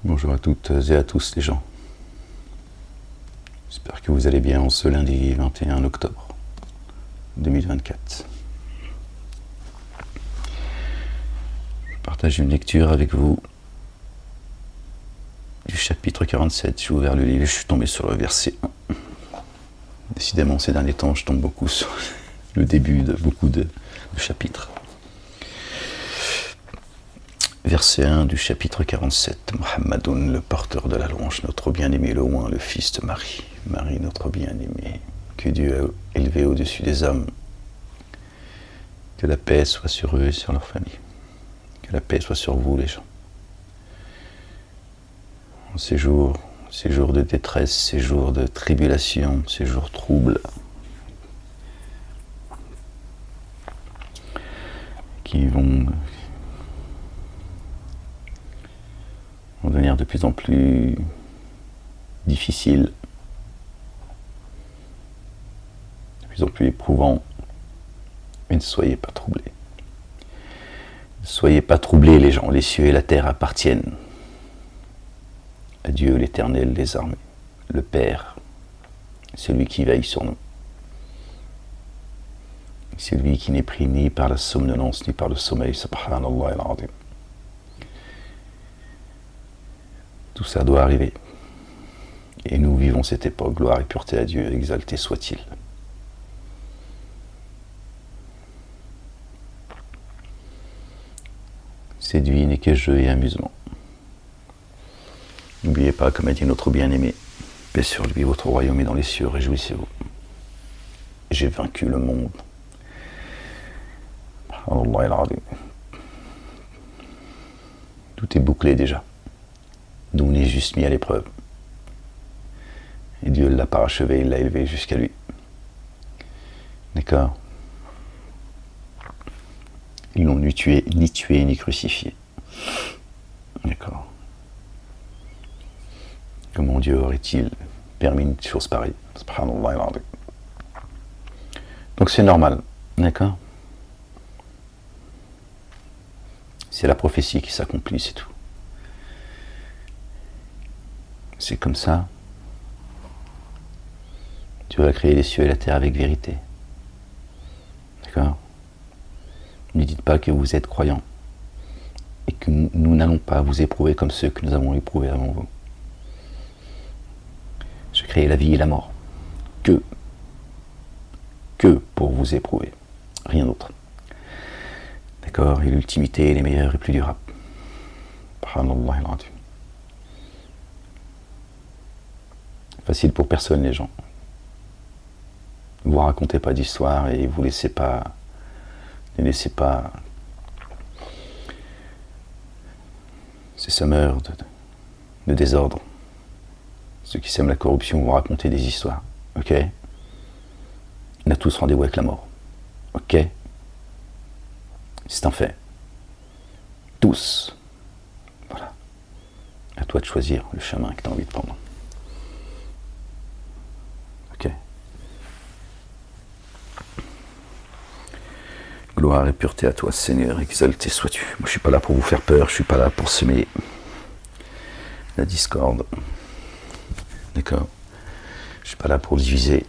Bonjour à toutes et à tous les gens. J'espère que vous allez bien en ce lundi 21 octobre 2024. Je partage une lecture avec vous du chapitre 47. J'ai ouvert le livre et je suis tombé sur le verset 1. Décidément, ces derniers temps, je tombe beaucoup sur le début de beaucoup de chapitres. Verset 1 du chapitre 47. Mohammedoun, le porteur de la louange, notre bien-aimé, le oint, le fils de Marie. Marie, notre bien-aimé, que Dieu a élevé au-dessus des hommes. Que la paix soit sur eux et sur leur famille. Que la paix soit sur vous, les gens. En ces jours de détresse, ces jours de tribulation, ces jours troubles, qui vont devenir de plus en plus difficiles, de plus en plus éprouvants. Mais ne soyez pas troublés. Ne soyez pas troublés, les gens. Les cieux et la terre appartiennent à Dieu, l'Éternel des armées, le Père, celui qui veille sur nous. Celui qui n'est pris ni par la somnolence ni par le sommeil, subhanallah al-azim. Tout ça doit arriver. Et nous vivons cette époque, gloire et pureté à Dieu, exalté soit-il. Cette vie n'est que jeu et amusement. N'oubliez pas, comme a dit notre bien-aimé, paix sur lui, votre royaume est dans les cieux, réjouissez-vous. J'ai vaincu le monde. Tout est bouclé déjà. Nous, on est juste mis à l'épreuve. Et Dieu l'a parachevé, il l'a élevé jusqu'à lui. D'accord? Ils n'ont ni tué, ni crucifié. D'accord? Comment Dieu aurait-il permis une chose pareille? Subhanallah. Donc c'est normal. D'accord? C'est la prophétie qui s'accomplit, c'est tout. C'est comme ça. Dieu a créé les cieux et la terre avec vérité. D'accord? Ne dites pas que vous êtes croyants et que nous n'allons pas vous éprouver comme ceux que nous avons éprouvés avant vous. J'ai créé la vie et la mort que pour vous éprouver, rien d'autre. D'accord? Et l'ultimité est les meilleure et plus durable. Subhanallah al-azim. Facile pour personne, les gens. Ne vous racontez pas d'histoire et vous ne laissez pas ces semeurs de désordre, ceux qui sèment la corruption, vous raconter des histoires. Ok? On a tous rendez-vous avec la mort. Ok? C'est un fait. Tous. Voilà. À toi de choisir le chemin que tu as envie de prendre. Ok? Gloire et pureté à toi, Seigneur, exalté sois-tu. Moi, je ne suis pas là pour vous faire peur, je ne suis pas là pour semer la discorde. D'accord? Je ne suis pas là pour diviser.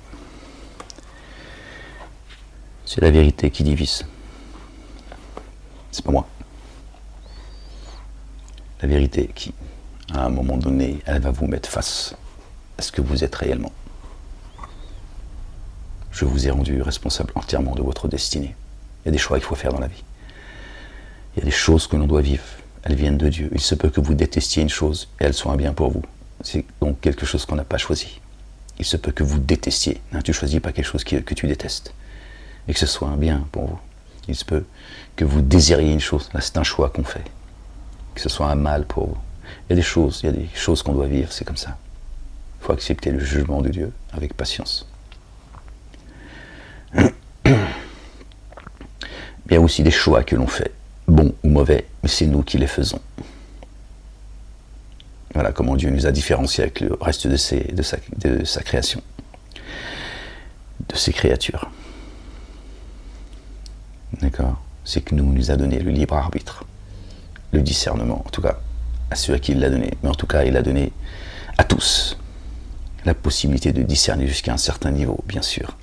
C'est la vérité qui divise. C'est pas moi. La vérité qui, à un moment donné, elle va vous mettre face à ce que vous êtes réellement. Je vous ai rendu responsable entièrement de votre destinée. Il y a des choix qu'il faut faire dans la vie. Il y a des choses que l'on doit vivre. Elles viennent de Dieu. Il se peut que vous détestiez une chose et elle soit un bien pour vous. C'est donc quelque chose qu'on n'a pas choisi. Il se peut que vous détestiez. Tu ne choisis pas quelque chose que tu détestes. Et que ce soit un bien pour vous. Il se peut que vous désiriez une chose. Là, c'est un choix qu'on fait. Que ce soit un mal pour vous. Il y a des choses qu'on doit vivre. C'est comme ça. Il faut accepter le jugement de Dieu avec patience. Il y a aussi des choix que l'on fait, bons ou mauvais, mais c'est nous qui les faisons. Voilà comment Dieu nous a différenciés avec le reste de sa création, de ses créatures. D'accord? C'est que nous a donné le libre arbitre, le discernement, en tout cas, à ceux à qui il l'a donné, mais en tout cas il l'a donné à tous la possibilité de discerner jusqu'à un certain niveau, bien sûr.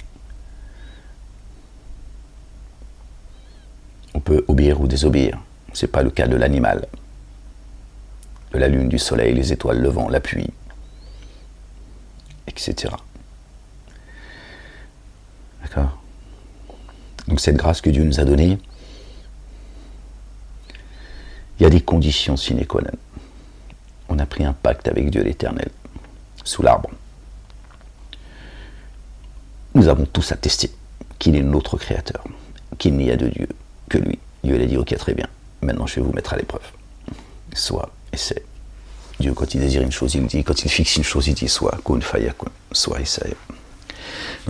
On peut obéir ou désobéir, ce n'est pas le cas de l'animal, de la lune, du soleil, les étoiles, le vent, la pluie, etc. D'accord ? Donc cette grâce que Dieu nous a donnée, il y a des conditions sine qua non. On a pris un pacte avec Dieu l'Éternel, sous l'arbre. Nous avons tous attesté qu'il est notre Créateur, qu'il n'y a de Dieu que lui. Dieu l'a dit, ok, très bien, maintenant je vais vous mettre à l'épreuve. Soit, et c'est. Dieu, quand il désire une chose, il dit, quand il fixe une chose, il dit, soit, kun fayakun, soit, et c'est.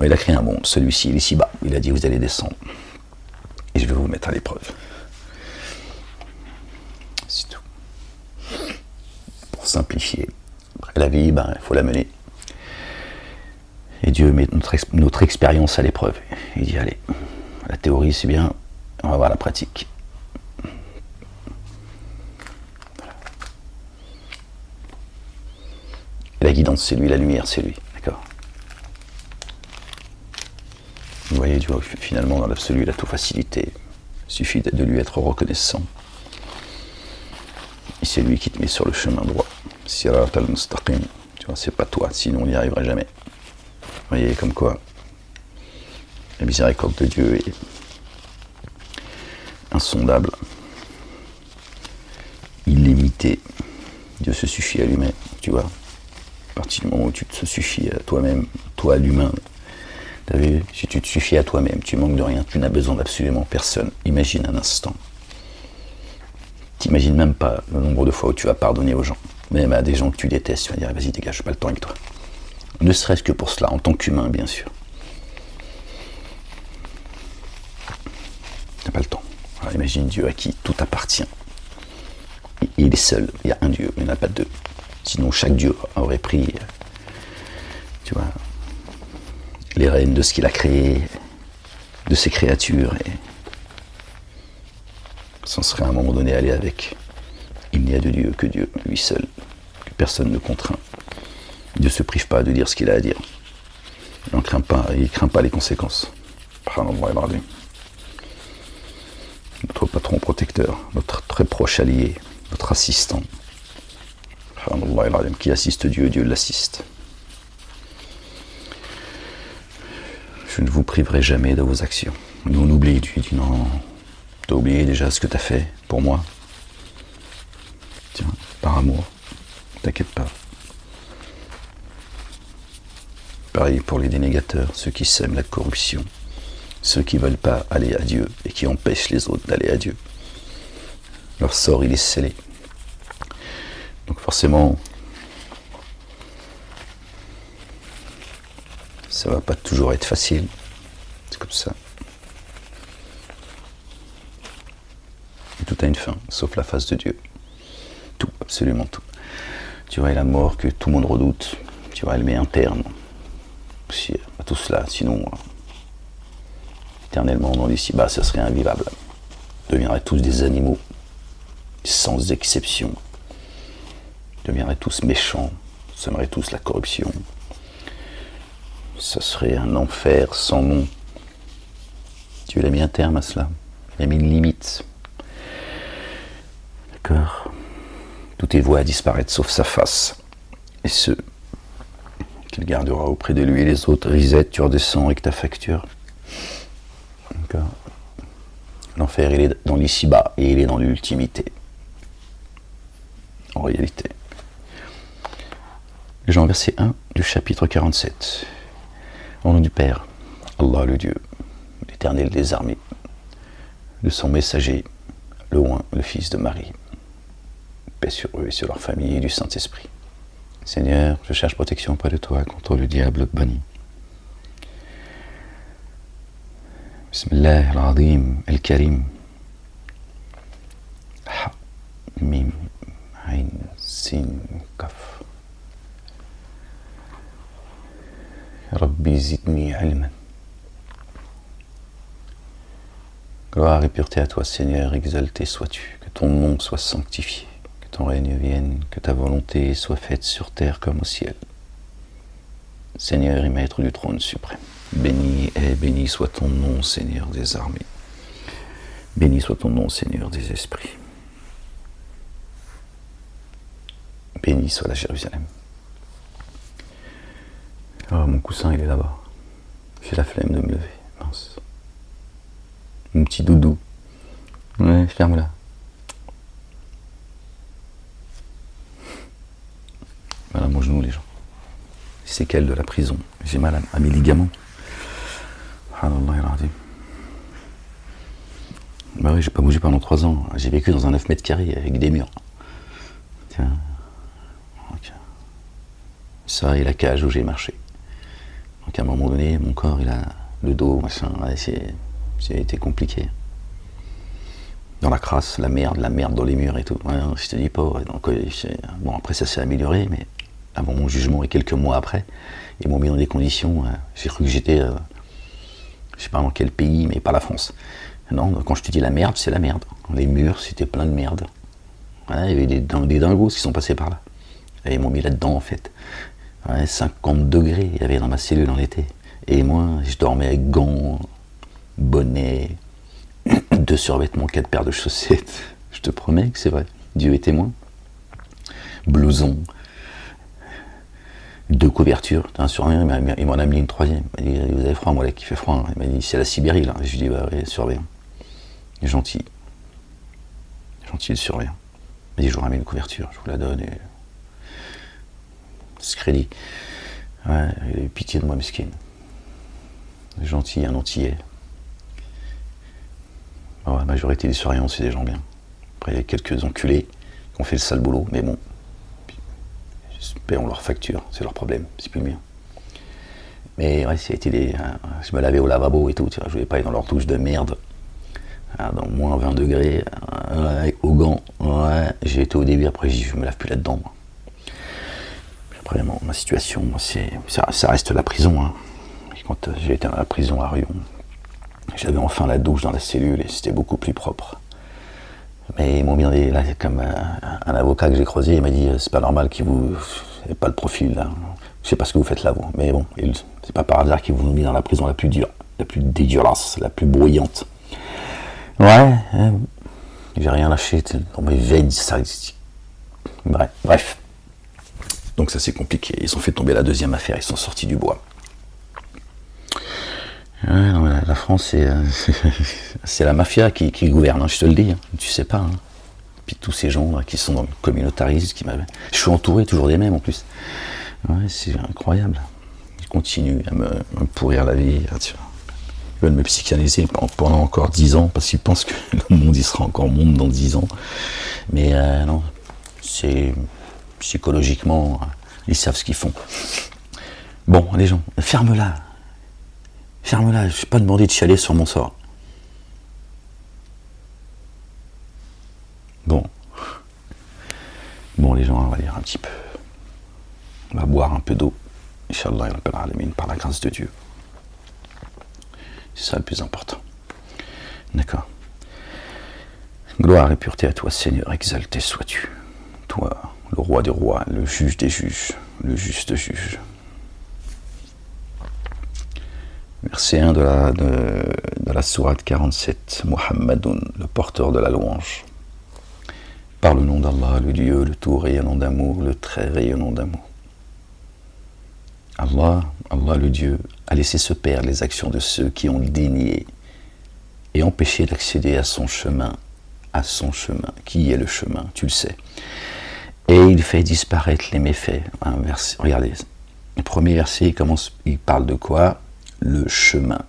Il a créé un monde, celui-ci, il est ici-bas. Il a dit, vous allez descendre, et je vais vous mettre à l'épreuve. C'est tout. Pour simplifier. Après, la vie, il faut la mener. Et Dieu met notre expérience à l'épreuve. Il dit, allez, la théorie c'est bien, on va voir la pratique. Voilà. Et la guidance c'est lui, la lumière c'est lui, d'accord ? Vous voyez, Dieu, finalement, dans l'absolu, il a tout facilité. Il suffit de lui être reconnaissant. Et c'est lui qui te met sur le chemin droit. Sirat al-Mustaqim. Tu vois, c'est pas toi, sinon on n'y arriverait jamais. Vous voyez, comme quoi la miséricorde de Dieu est insondable, illimitée. Dieu se suffit à lui-même, tu vois. À partir du moment où tu te suffis à toi-même, toi l'humain, t'as vu, si tu te suffis à toi-même, tu manques de rien, tu n'as besoin d'absolument personne. Imagine un instant. T'imagines même pas le nombre de fois où tu vas pardonner aux gens, même à des gens que tu détestes, tu vas dire vas-y dégage, j'ai pas le temps avec toi. Ne serait-ce que pour cela, en tant qu'humain, bien sûr. T'as pas le temps. Alors, imagine Dieu à qui tout appartient. Il est seul, il y a un Dieu, il n'y en a pas deux. Sinon, chaque Dieu aurait pris, tu vois, les rênes de ce qu'il a créé, de ses créatures, et s'en serait à un moment donné allé avec. Il n'y a de Dieu que Dieu, lui seul, que personne ne contraint. Dieu ne se prive pas de dire ce qu'il a à dire. Il ne craint pas les conséquences. Notre patron protecteur, notre très proche allié, notre assistant, qui assiste Dieu, Dieu l'assiste. Je ne vous priverai jamais de vos actions. Nous on oublie, Dieu dit non, t'as oublié déjà ce que t'as fait pour moi. Tiens, par amour, t'inquiète pas. Pareil pour les dénégateurs, ceux qui sèment la corruption, ceux qui ne veulent pas aller à Dieu et qui empêchent les autres d'aller à Dieu. Leur sort, il est scellé. Donc forcément, ça ne va pas toujours être facile. C'est comme ça. Et tout a une fin, sauf la face de Dieu. Tout, absolument tout. Tu vois, et la mort que tout le monde redoute, tu vois, elle met un terme à tout cela, sinon éternellement dans l'ici-bas, ça serait invivable. On deviendrait tous des animaux, sans exception. On deviendrait tous méchants, on sèmerait tous la corruption. Ça serait un enfer sans nom. Dieu a mis un terme à cela, il a mis une limite. D'accord ? Tout est voué à disparaître sauf sa face. Et ceux qu'il gardera auprès de lui et les autres, risette, tu redescends avec ta facture. D'accord. L'enfer, il est dans l'ici-bas et il est dans l'ultimité. En réalité. Jean, verset 1 du chapitre 47. Au nom du Père, Allah le Dieu, l'Éternel des armées, de son messager, le Oint, le Fils de Marie. Paix sur eux et sur leur famille et du Saint-Esprit. Seigneur, je cherche protection auprès de toi contre le diable banni. Bismillah al-Azim al-Karim. Ha, Mim, Ain, Sin, Kaf. Rabbi zidni ilman. Gloire et pureté à toi, Seigneur, exalté sois-tu, que ton nom soit sanctifié, que ton règne vienne, que ta volonté soit faite sur terre comme au ciel. Seigneur et Maître du trône suprême, béni soit ton nom, Seigneur des armées. Béni soit ton nom, Seigneur des esprits. Béni soit la Jérusalem. Oh, mon coussin, il est là-bas. J'ai la flemme de me lever, mince. Mon petit doudou. Ouais, ferme-la. Voilà mon genou, les gens. Séquelles de la prison. J'ai mal à mes ligaments. Bah oui, j'ai pas bougé pendant 3 ans. J'ai vécu dans un 9 mètres carrés avec des murs. Tiens. Okay. Ça et la cage où j'ai marché. Donc à un moment donné, mon corps, il a le dos, machin. Ouais, c'est été compliqué. Dans la crasse, la merde dans les murs et tout. Ouais, je te dis pas. Ouais, donc, bon, après ça s'est amélioré, mais avant mon jugement et quelques mois après, ils m'ont mis dans des conditions. J'ai cru que j'étais, je sais pas dans quel pays, mais pas la France. Non, quand je te dis la merde, c'est la merde. Les murs, c'était plein de merde. Ouais, il y avait des dingos qui sont passés par là. Et ils m'ont mis là-dedans en fait. Ouais, 50 degrés il y avait dans ma cellule en été. Et moi, je dormais avec gants, bonnet, 2 survêtements, 4 paires de chaussettes. Je te promets que c'est vrai. Dieu est témoin. Blouson. 2 couvertures. Sur un, il m'en a mis une 3e. Il m'a dit, vous avez froid, moi là qui fait froid. Il m'a dit, c'est la Sibérie là. Je lui ai dit, bah ouais, surveillant. Gentil. Gentil le surveillant. Il m'a dit, je vous ramène une couverture, je vous la donne. Et... ce crédit. Ouais, il a eu pitié de moi, mesquine. Gentil, un antillais. Ouais, la majorité des surveillants, c'est des gens bien. Après, il y a quelques enculés qui ont fait le sale boulot, mais bon. Payons leur facture, c'est leur problème, c'est plus le mien. Mais ouais, ça a été je me lavais au lavabo et tout, tu vois, je voulais pas aller dans leur douche de merde. Dans moins 20 degrés, au gant, ouais, j'ai été au début, après je me lave plus là-dedans. Moi. Après, ma situation, ça reste la prison. Hein. Quand j'ai été dans la prison à Rion, j'avais enfin la douche dans la cellule et c'était beaucoup plus propre. Mais ils m'ont mis là, comme un avocat que j'ai creusé, il m'a dit c'est pas normal qu'ils vous n'avez pas le profil là. Je sais pas ce que vous faites là vous, mais bon, c'est pas par hasard qu'ils vous ont mis dans la prison la plus dure, la plus dégueulasse, la plus bruyante. Ouais, j'ai rien lâché dans mes veines, ça. Bref. Donc ça c'est compliqué. Ils ont fait tomber la 2e affaire, ils sont sortis du bois. Ouais, non, la France, c'est la mafia qui gouverne, hein, je te le dis, hein, tu sais pas. Hein. Puis tous ces gens là, qui sont dans le communautarisme, je suis entouré toujours des mêmes en plus. Ouais, c'est incroyable. Ils continuent à me pourrir la vie. Là, tu vois. Ils veulent me psychanalyser pendant encore 10 ans, parce qu'ils pensent que le monde il sera encore monde dans 10 ans. Mais non, c'est psychologiquement, ils savent ce qu'ils font. Bon, les gens, ferme-la. Ferme-la, je n'ai pas demandé de chialer sur mon sort. Bon, les gens, on va lire un petit peu. On va boire un peu d'eau. Inch'Allah, par la grâce de Dieu. C'est ça le plus important. D'accord. Gloire et pureté à toi, Seigneur, exalté sois-tu. Toi, le roi des rois, le juge des juges, le juste juge. Verset 1 de la sourate 47, Muhammadun, le porteur de la louange. Par le nom d'Allah, le Dieu, le tout rayonnant d'amour, le très rayonnant d'amour. Allah, le Dieu, a laissé se perdre les actions de ceux qui ont dénié et empêché d'accéder à son chemin, qui est le chemin, tu le sais. Et il fait disparaître les méfaits. Regardez, le premier verset, il parle de quoi ? Le chemin.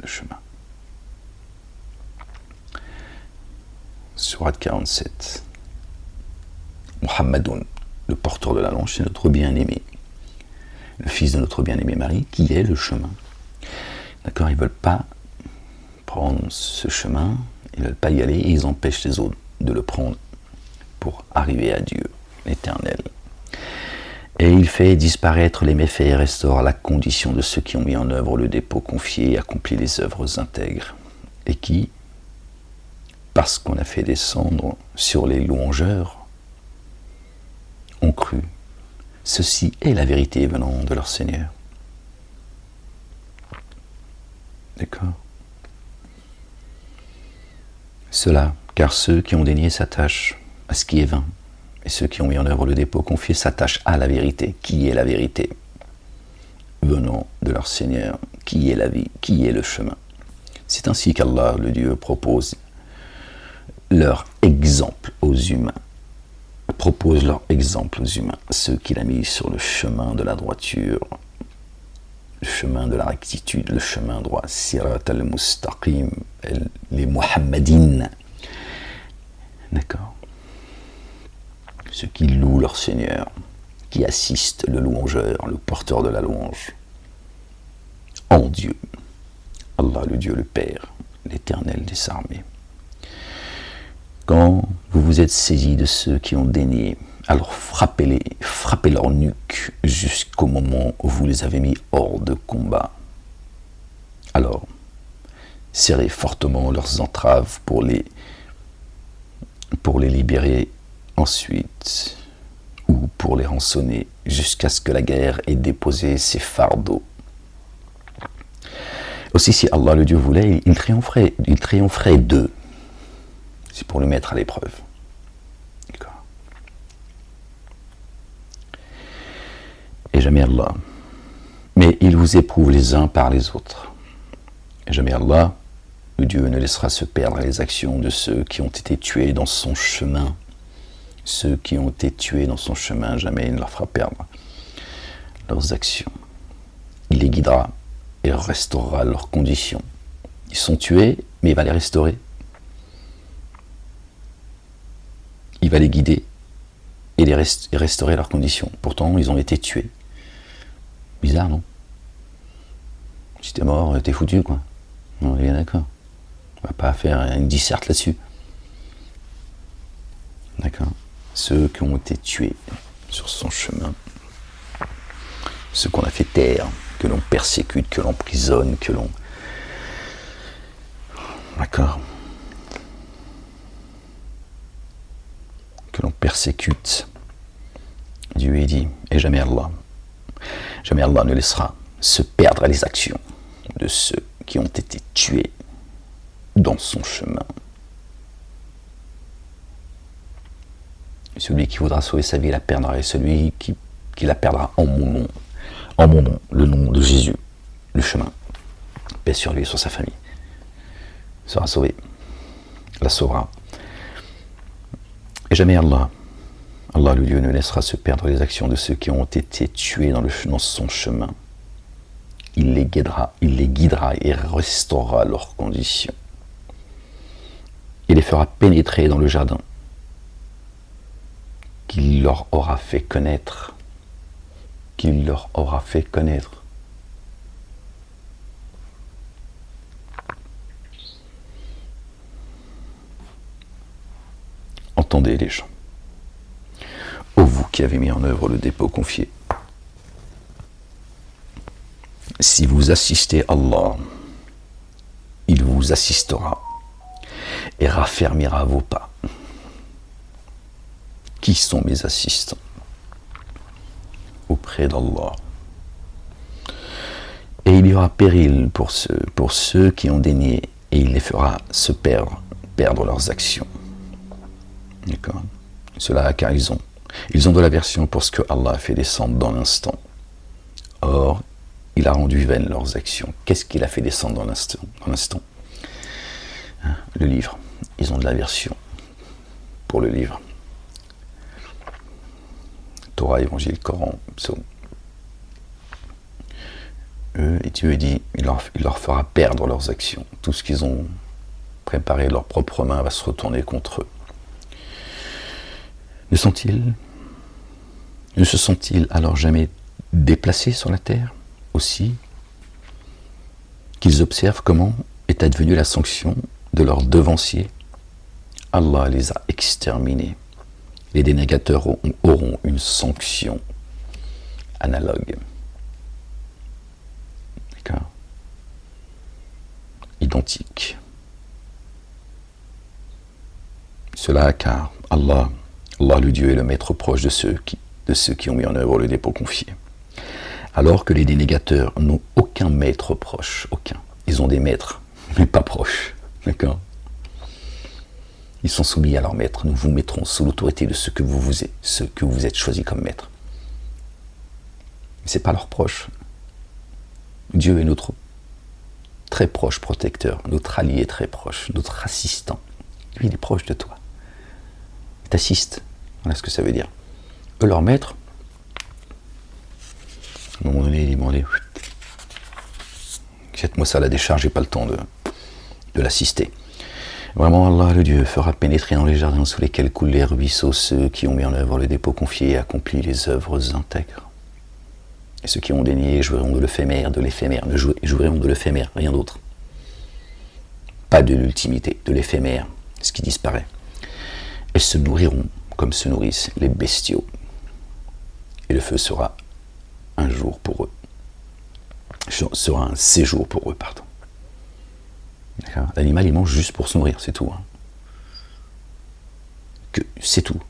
Le chemin. Sourate 47. Muhammadoun, le porteur de la louange, c'est notre bien-aimé. Le fils de notre bien-aimé Marie, qui est le chemin. D'accord, ils ne veulent pas prendre ce chemin, ils ne veulent pas y aller, et ils empêchent les autres de le prendre pour arriver à Dieu, l'Éternel. Et il fait disparaître les méfaits et restaure la condition de ceux qui ont mis en œuvre le dépôt confié et accompli les œuvres intègres. et qui, parce qu'on a fait descendre sur les louangeurs, ont cru. Ceci est la vérité venant de leur Seigneur. D'accord? Cela, car ceux qui ont dénié s'attachent à ce qui est vain, et ceux qui ont mis en œuvre le dépôt confié s'attachent à la vérité. Qui est la vérité venant de leur Seigneur? Qui est la vie? Qui est le chemin? C'est ainsi qu'Allah, le Dieu, propose leur exemple aux humains. Propose leur exemple aux humains, ceux qu'il a mis sur le chemin de la droiture, le chemin de la rectitude, le chemin droit, Sirat al-Mustaqim, les Muhammadines. D'accord? Ceux qui louent leur Seigneur, qui assistent le louangeur, le porteur de la louange, en Dieu. Allah, le Dieu, le Père, l'Éternel des armées. Quand vous vous êtes saisis de ceux qui ont dénié, alors frappez-les, frappez leur nuque jusqu'au moment où vous les avez mis hors de combat. Alors, serrez fortement leurs entraves pour les libérer ensuite, ou pour les rançonner jusqu'à ce que la guerre ait déposé ses fardeaux. Aussi, si Allah le Dieu voulait, il triompherait d'eux. C'est pour le mettre à l'épreuve. D'accord. Et jamais Allah. Mais il vous éprouve les uns par les autres. Et jamais Allah, le Dieu, ne laissera se perdre les actions de ceux qui ont été tués dans son chemin. Ceux qui ont été tués dans son chemin, jamais il ne leur fera perdre leurs actions. Il les guidera et restaurera leurs conditions. Ils sont tués, mais il va les restaurer. Il va les guider et restaurer leurs conditions. Pourtant, ils ont été tués. Bizarre, non? Si t'es mort, t'es foutu, quoi. On est bien d'accord. On va pas faire une disserte là-dessus. D'accord? Ceux qui ont été tués sur son chemin, ceux qu'on a fait taire, que l'on persécute, que l'on emprisonne, que l'on... D'accord? Que l'on persécute. Dieu est dit, et jamais Allah ne laissera se perdre les actions de ceux qui ont été tués dans son chemin. Celui qui voudra sauver sa vie la perdra, et celui qui la perdra en mon nom, le nom de Jésus, le chemin, paix sur lui et sur sa famille, sera sauvé, la sauvera. Et jamais Allah le Dieu ne laissera se perdre les actions de ceux qui ont été tués dans son chemin. Il les guidera et restaurera leurs conditions. Il les fera pénétrer dans le jardin qu'il leur aura fait connaître. Entendez les gens. Ô vous qui avez mis en œuvre le dépôt confié, si vous assistez Allah, il vous assistera et raffermira vos pas. Qui sont mes assistants auprès d'Allah? Et il y aura péril pour ceux qui ont dénié, et il les fera se perdre leurs actions. D'accord? Cela car ils ont de l'aversion pour ce que Allah a fait descendre dans l'instant. Or, il a rendu vaines leurs actions. Qu'est-ce qu'il a fait descendre dans l'instant? Le livre. Ils ont de l'aversion pour le livre. Torah, Évangile, Coran, Psaume. Eux, et Dieu dit, il leur fera perdre leurs actions. Tout ce qu'ils ont préparé, leur propre main va se retourner contre eux. Ne se sont-ils alors jamais déplacés sur la terre aussi, qu'ils observent comment est advenue la sanction de leurs devanciers? Allah les a exterminés. Les dénégateurs auront une sanction analogue. D'accord? Identique. Cela car Allah le Dieu est le maître proche de ceux qui ont mis en œuvre le dépôt confié. Alors que les dénégateurs n'ont aucun maître proche, aucun. Ils ont des maîtres, mais pas proches. D'accord ? Ils sont soumis à leur maître. Nous vous mettrons sous l'autorité de ceux que vous êtes choisis comme maître. Ce n'est pas leur proche. Dieu est notre très proche protecteur, notre allié très proche, notre assistant. Lui, il est proche de toi. Il t'assiste. Voilà ce que ça veut dire. Eux, leur maître, à un moment donné, il demandait jette-moi ça à la décharge, j'ai pas le temps de l'assister. Vraiment, Allah, le Dieu, fera pénétrer dans les jardins sous lesquels coulent les ruisseaux ceux qui ont mis en œuvre le dépôt confié et accompli les œuvres intègres. Et ceux qui ont dénié jouiront de l'éphémère, jouiront de l'éphémère, rien d'autre. Pas de l'ultimité, de l'éphémère, ce qui disparaît. Et se nourriront comme se nourrissent les bestiaux. Et le feu sera un jour pour eux. Sera un séjour pour eux, pardon. D'accord ? L'animal, il mange juste pour se nourrir, c'est tout. C'est tout.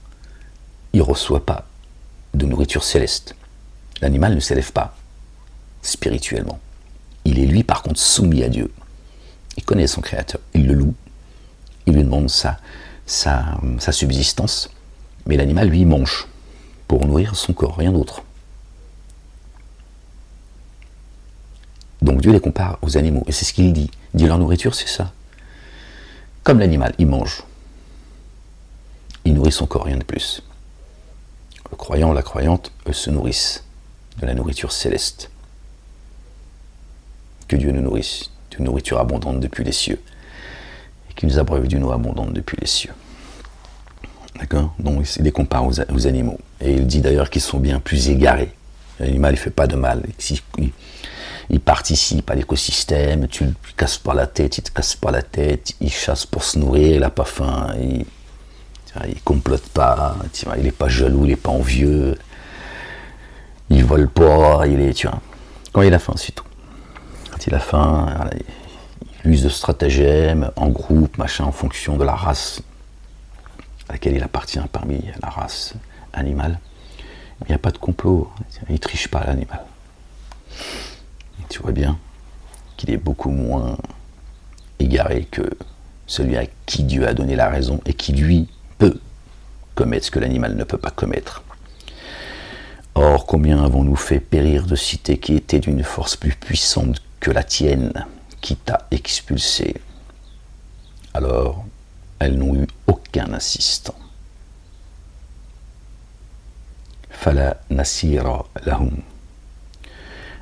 Il ne reçoit pas de nourriture céleste. L'animal ne s'élève pas spirituellement. Il est, lui, par contre, soumis à Dieu. Il connaît son Créateur. Il le loue. Il lui demande sa subsistance. Mais l'animal, lui, mange pour nourrir son corps, rien d'autre. Donc Dieu les compare aux animaux. Et c'est ce qu'il dit. Il dit leur nourriture, c'est ça. Comme l'animal, il mange. Il nourrit son corps, rien de plus. Le croyant, la croyante, eux se nourrissent de la nourriture céleste. Que Dieu nous nourrisse d'une nourriture abondante depuis les cieux. Et qu'il nous abreuve d'une eau abondante depuis les cieux. D'accord ? Donc il les compare aux animaux. Et il dit d'ailleurs qu'ils sont bien plus égarés. L'animal, il ne fait pas de mal. Il participe à l'écosystème, tu ne casses pas la tête, il te casse pas la tête, il chasse pour se nourrir, il n'a pas faim, il complote pas, il n'est pas jaloux, il n'est pas envieux, il vole pas, quand il a faim, c'est tout. Quand il a faim, voilà, il use de stratagèmes, en groupe, machin, en fonction de la race à laquelle il appartient parmi la race animale. Il n'y a pas de complot, il ne triche pas l'animal. Tu vois bien qu'il est beaucoup moins égaré que celui à qui Dieu a donné la raison et qui, lui, peut commettre ce que l'animal ne peut pas commettre. Or, combien avons-nous fait périr de cités qui étaient d'une force plus puissante que la tienne, qui t'a expulsé. Alors, elles n'ont eu aucun assistant. Fala nasira lahum.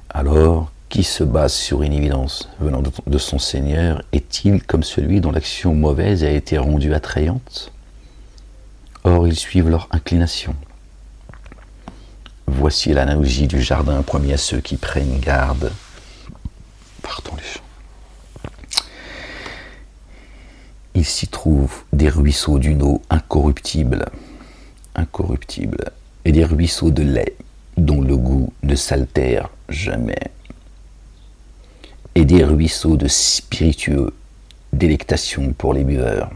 Alors, qui se base sur une évidence venant de son Seigneur est-il comme celui dont l'action mauvaise a été rendue attrayante ? Or, ils suivent leur inclination. Voici l'analogie du jardin promis à ceux qui prennent garde. Partons les gens. Il s'y trouve des ruisseaux d'une eau incorruptible, et des ruisseaux de lait dont le goût ne s'altère jamais. Et des ruisseaux de spiritueux, délectation pour les buveurs,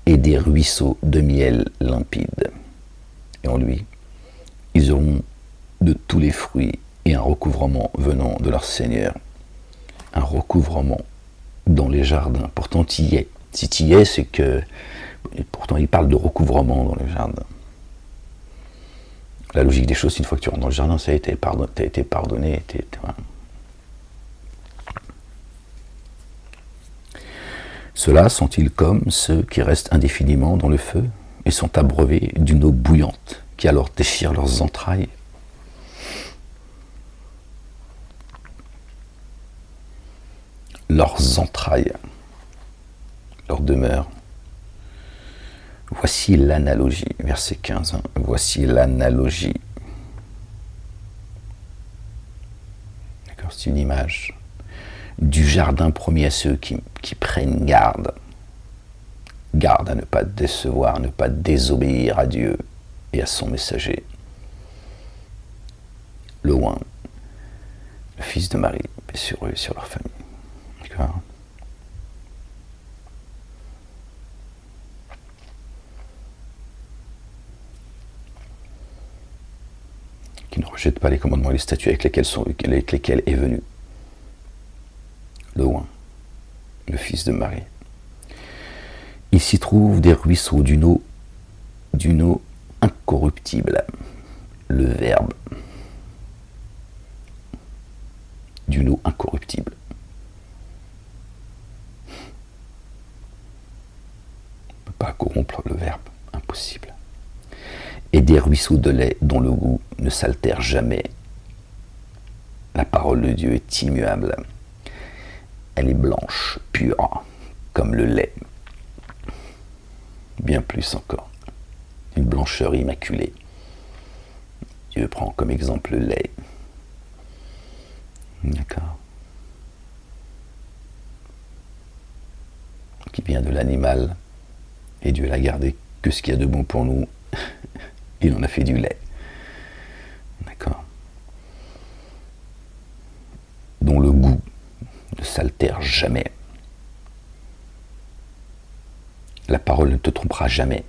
et des ruisseaux de miel limpide. Et en lui, ils auront de tous les fruits et un recouvrement venant de leur Seigneur. Un recouvrement dans les jardins. Pourtant, tu y es. Si tu y es, c'est que... Pourtant, il parle de recouvrement dans le jardin. La logique des choses, une fois que tu rentres dans le jardin, ça a été pardonné. Ceux-là sont-ils comme ceux qui restent indéfiniment dans le feu et sont abreuvés d'une eau bouillante qui alors déchire leurs entrailles? Leurs entrailles, leur demeure. Voici l'analogie, verset 15. Voici l'analogie. D'accord, c'est une image du jardin promis à ceux qui prennent garde. Garde à ne pas décevoir, à ne pas désobéir à Dieu et à son messager. Le Oint, le fils de Marie, paix sur eux et sur leur famille. D'accord ? qui ne rejette pas les commandements et les statuts avec lesquels est venu le oint, le fils de Marie. Il s'y trouve des ruisseaux d'une eau incorruptible, le Verbe, d'une eau incorruptible. On ne peut pas corrompre le Verbe, impossible. Et des ruisseaux de lait dont le goût ne s'altère jamais. La parole de Dieu est immuable. Elle est blanche, pure, comme le lait. Bien plus encore. Une blancheur immaculée. Dieu prend comme exemple le lait. D'accord. Qui vient de l'animal. Et Dieu l'a gardé que ce qu'il y a de bon pour nous. Il en a fait du lait. D'accord. Dont le goût ne s'altère jamais. La parole ne te trompera jamais.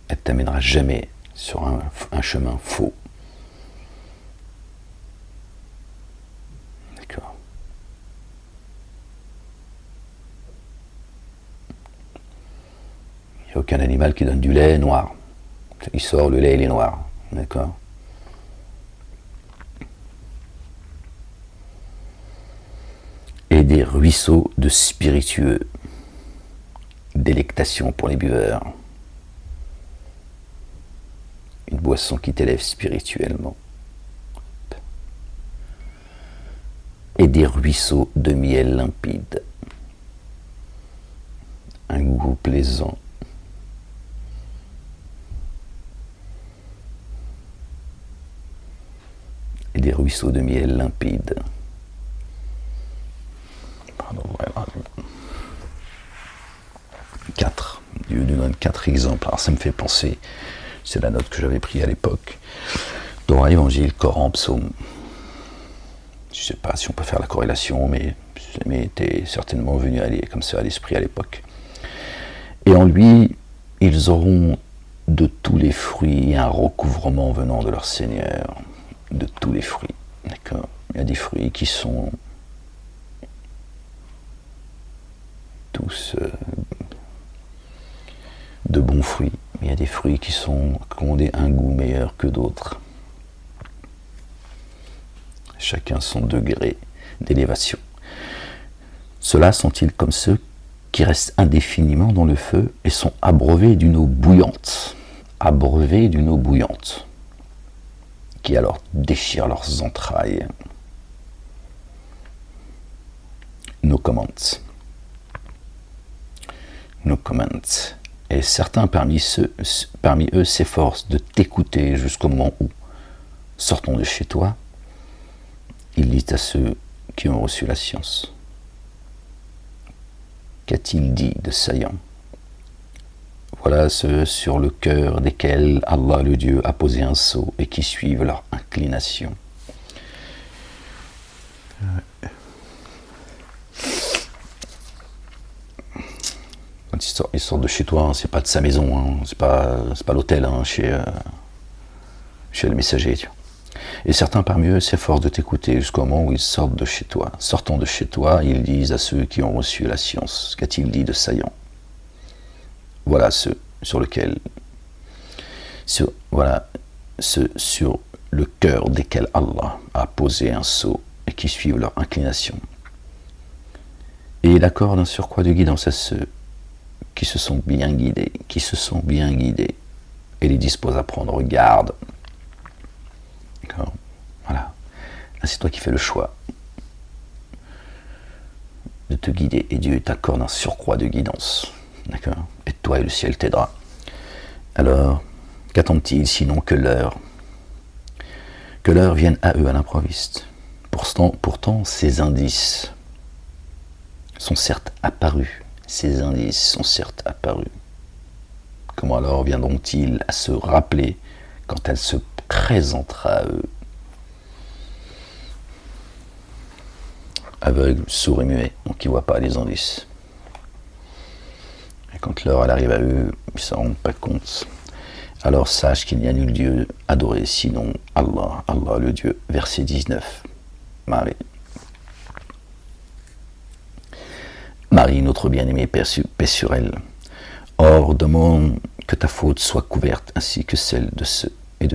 Elle ne t'amènera jamais sur un chemin faux. D'accord. Il n'y a aucun animal qui donne du lait noir. Il sort, le lait, il est noir. D'accord. Et des ruisseaux de spiritueux. Délectation pour les buveurs. Une boisson qui t'élève spirituellement. Et des ruisseaux de miel limpide. Un goût plaisant. Et des ruisseaux de miel limpide. Pardon, voilà. 4. Dieu nous donne 4 exemples. Alors ça me fait penser, c'est la note que j'avais prise à l'époque. Torah, Évangile, Coran, Psaume. Je ne sais pas si on peut faire la corrélation, mais ça m'était certainement venu comme ça à l'esprit à l'époque. Et en lui, ils auront de tous les fruits un recouvrement venant de leur Seigneur. De tous les fruits. D'accord. Il y a des fruits qui sont tous de bons fruits. Il y a des fruits qui ont un goût meilleur que d'autres. Chacun son degré d'élévation. Ceux-là sont-ils comme ceux qui restent indéfiniment dans le feu et sont abreuvés d'une eau bouillante. Abreuvés d'une eau bouillante. Qui alors déchire leurs entrailles. No comment. No comment. Et certains parmi eux s'efforcent de t'écouter jusqu'au moment où, sortons de chez toi, il dit à ceux qui ont reçu la science. Qu'a-t-il dit de saillant? Voilà ceux sur le cœur desquels Allah le Dieu a posé un sceau et qui suivent leur inclination. Quand ils sortent de chez toi, hein, c'est pas de sa maison, hein, c'est pas l'hôtel hein, chez le messager. Tu vois. Et certains parmi eux s'efforcent de t'écouter jusqu'au moment où ils sortent de chez toi. Sortant de chez toi, ils disent à ceux qui ont reçu la science, qu'a-t-il dit de saillant? Voilà ceux sur le cœur desquels Allah a posé un sceau et qui suivent leur inclination. Et il accorde un surcroît de guidance à ceux qui se sont bien guidés, et les dispose à prendre garde. D'accord. Voilà. Là, c'est toi qui fais le choix de te guider, et Dieu t'accorde un surcroît de guidance. D'accord. Et toi et le ciel t'aidera. Alors, qu'attendent-ils sinon que l'heure vienne à eux à l'improviste? Pourtant, ces indices sont certes apparus. Comment alors viendront-ils à se rappeler quand elle se présentera à eux? Aveugles, sourds et muets, donc ils ne voient pas les indices. Et quand l'heure elle arrive à eux, ils ne s'en rendent pas compte. Alors sache qu'il n'y a nul Dieu adoré sinon Allah, Allah le Dieu. Verset 19. Marie. Marie, notre bien-aimée, paix sur elle. Or, demande que ta faute soit couverte, ainsi que celle de ceux et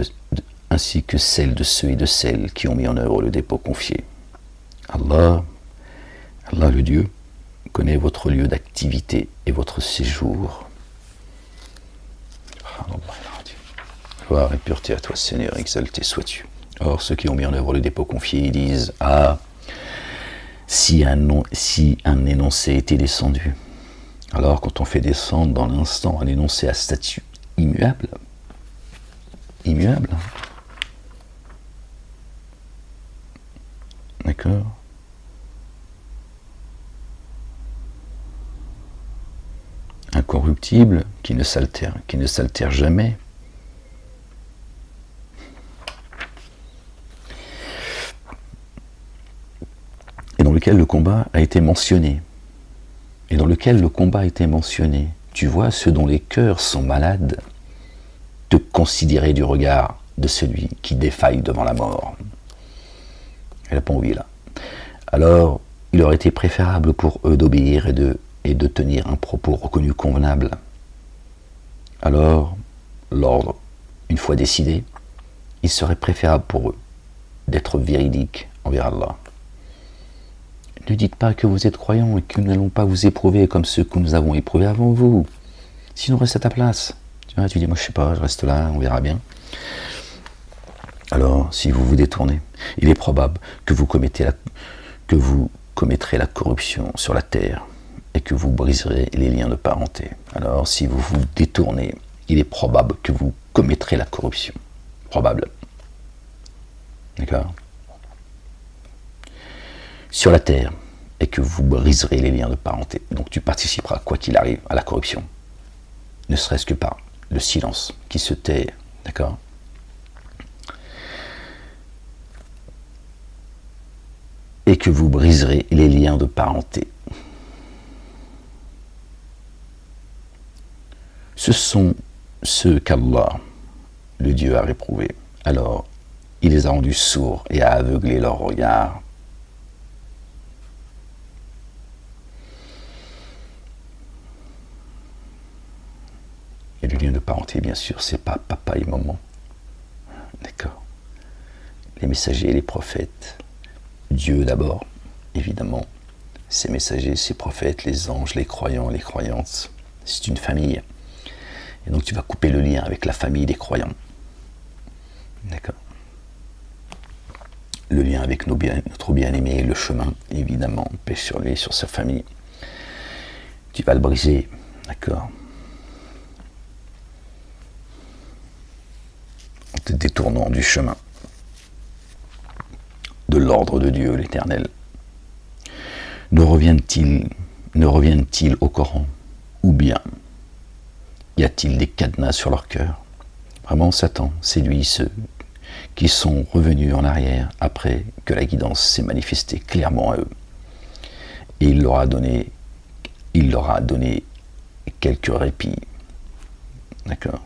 de celles qui ont mis en œuvre le dépôt confié. Allah, Allah le Dieu, connaît votre lieu d'activité et votre séjour. Gloire et pureté à toi, Seigneur, exalté sois-tu. Or, ceux qui ont mis en œuvre le dépôt confié, ils disent « Ah, si un énoncé était descendu. » Alors, quand on fait descendre dans l'instant un énoncé à statut immuable, d'accord, incorruptible, qui ne s'altère jamais, et dans lequel le combat a été mentionné. Tu vois, ceux dont les cœurs sont malades, te considérer du regard de celui qui défaille devant la mort. Elle n'a pas envie là. Alors, il aurait été préférable pour eux d'obéir et de tenir un propos reconnu convenable. Alors, l'ordre, une fois décidé, il serait préférable pour eux d'être véridiques envers Allah. Ne dites pas que vous êtes croyants et que nous n'allons pas vous éprouver comme ceux que nous avons éprouvés avant vous. Sinon, reste à ta place. Tu dis, moi je sais pas, je reste là, on verra bien. Alors, si vous vous détournez, il est probable que vous commettrez la corruption sur la terre et que vous briserez les liens de parenté. Alors, si vous vous détournez, il est probable que vous commettrez la corruption. Probable. D'accord ? Sur la terre, et que vous briserez les liens de parenté. Donc tu participeras, quoi qu'il arrive, à la corruption. Ne serait-ce que par le silence qui se tait, d'accord ? Et que vous briserez les liens de parenté. Ce sont ceux qu'Allah, le Dieu, a réprouvés. Alors, il les a rendus sourds et a aveuglé leurs regards. Et le lien de parenté, bien sûr, c'est pas papa et maman. D'accord. Les messagers et les prophètes. Dieu d'abord, évidemment. Ses messagers, ses prophètes, les anges, les croyants, les croyantes. C'est une famille. Et donc tu vas couper le lien avec la famille des croyants. D'accord. Le lien avec notre bien-aimé, le chemin, évidemment, paix sur lui, sur sa famille. Tu vas le briser, d'accord, en te détournant du chemin, de l'ordre de Dieu l'Éternel. Ne reviennent-ils au Coran, ou bien y a-t-il des cadenas sur leur cœur? Vraiment, Satan séduit ceux qui sont revenus en arrière après que la guidance s'est manifestée clairement à eux. Et il leur a donné quelques répits. D'accord?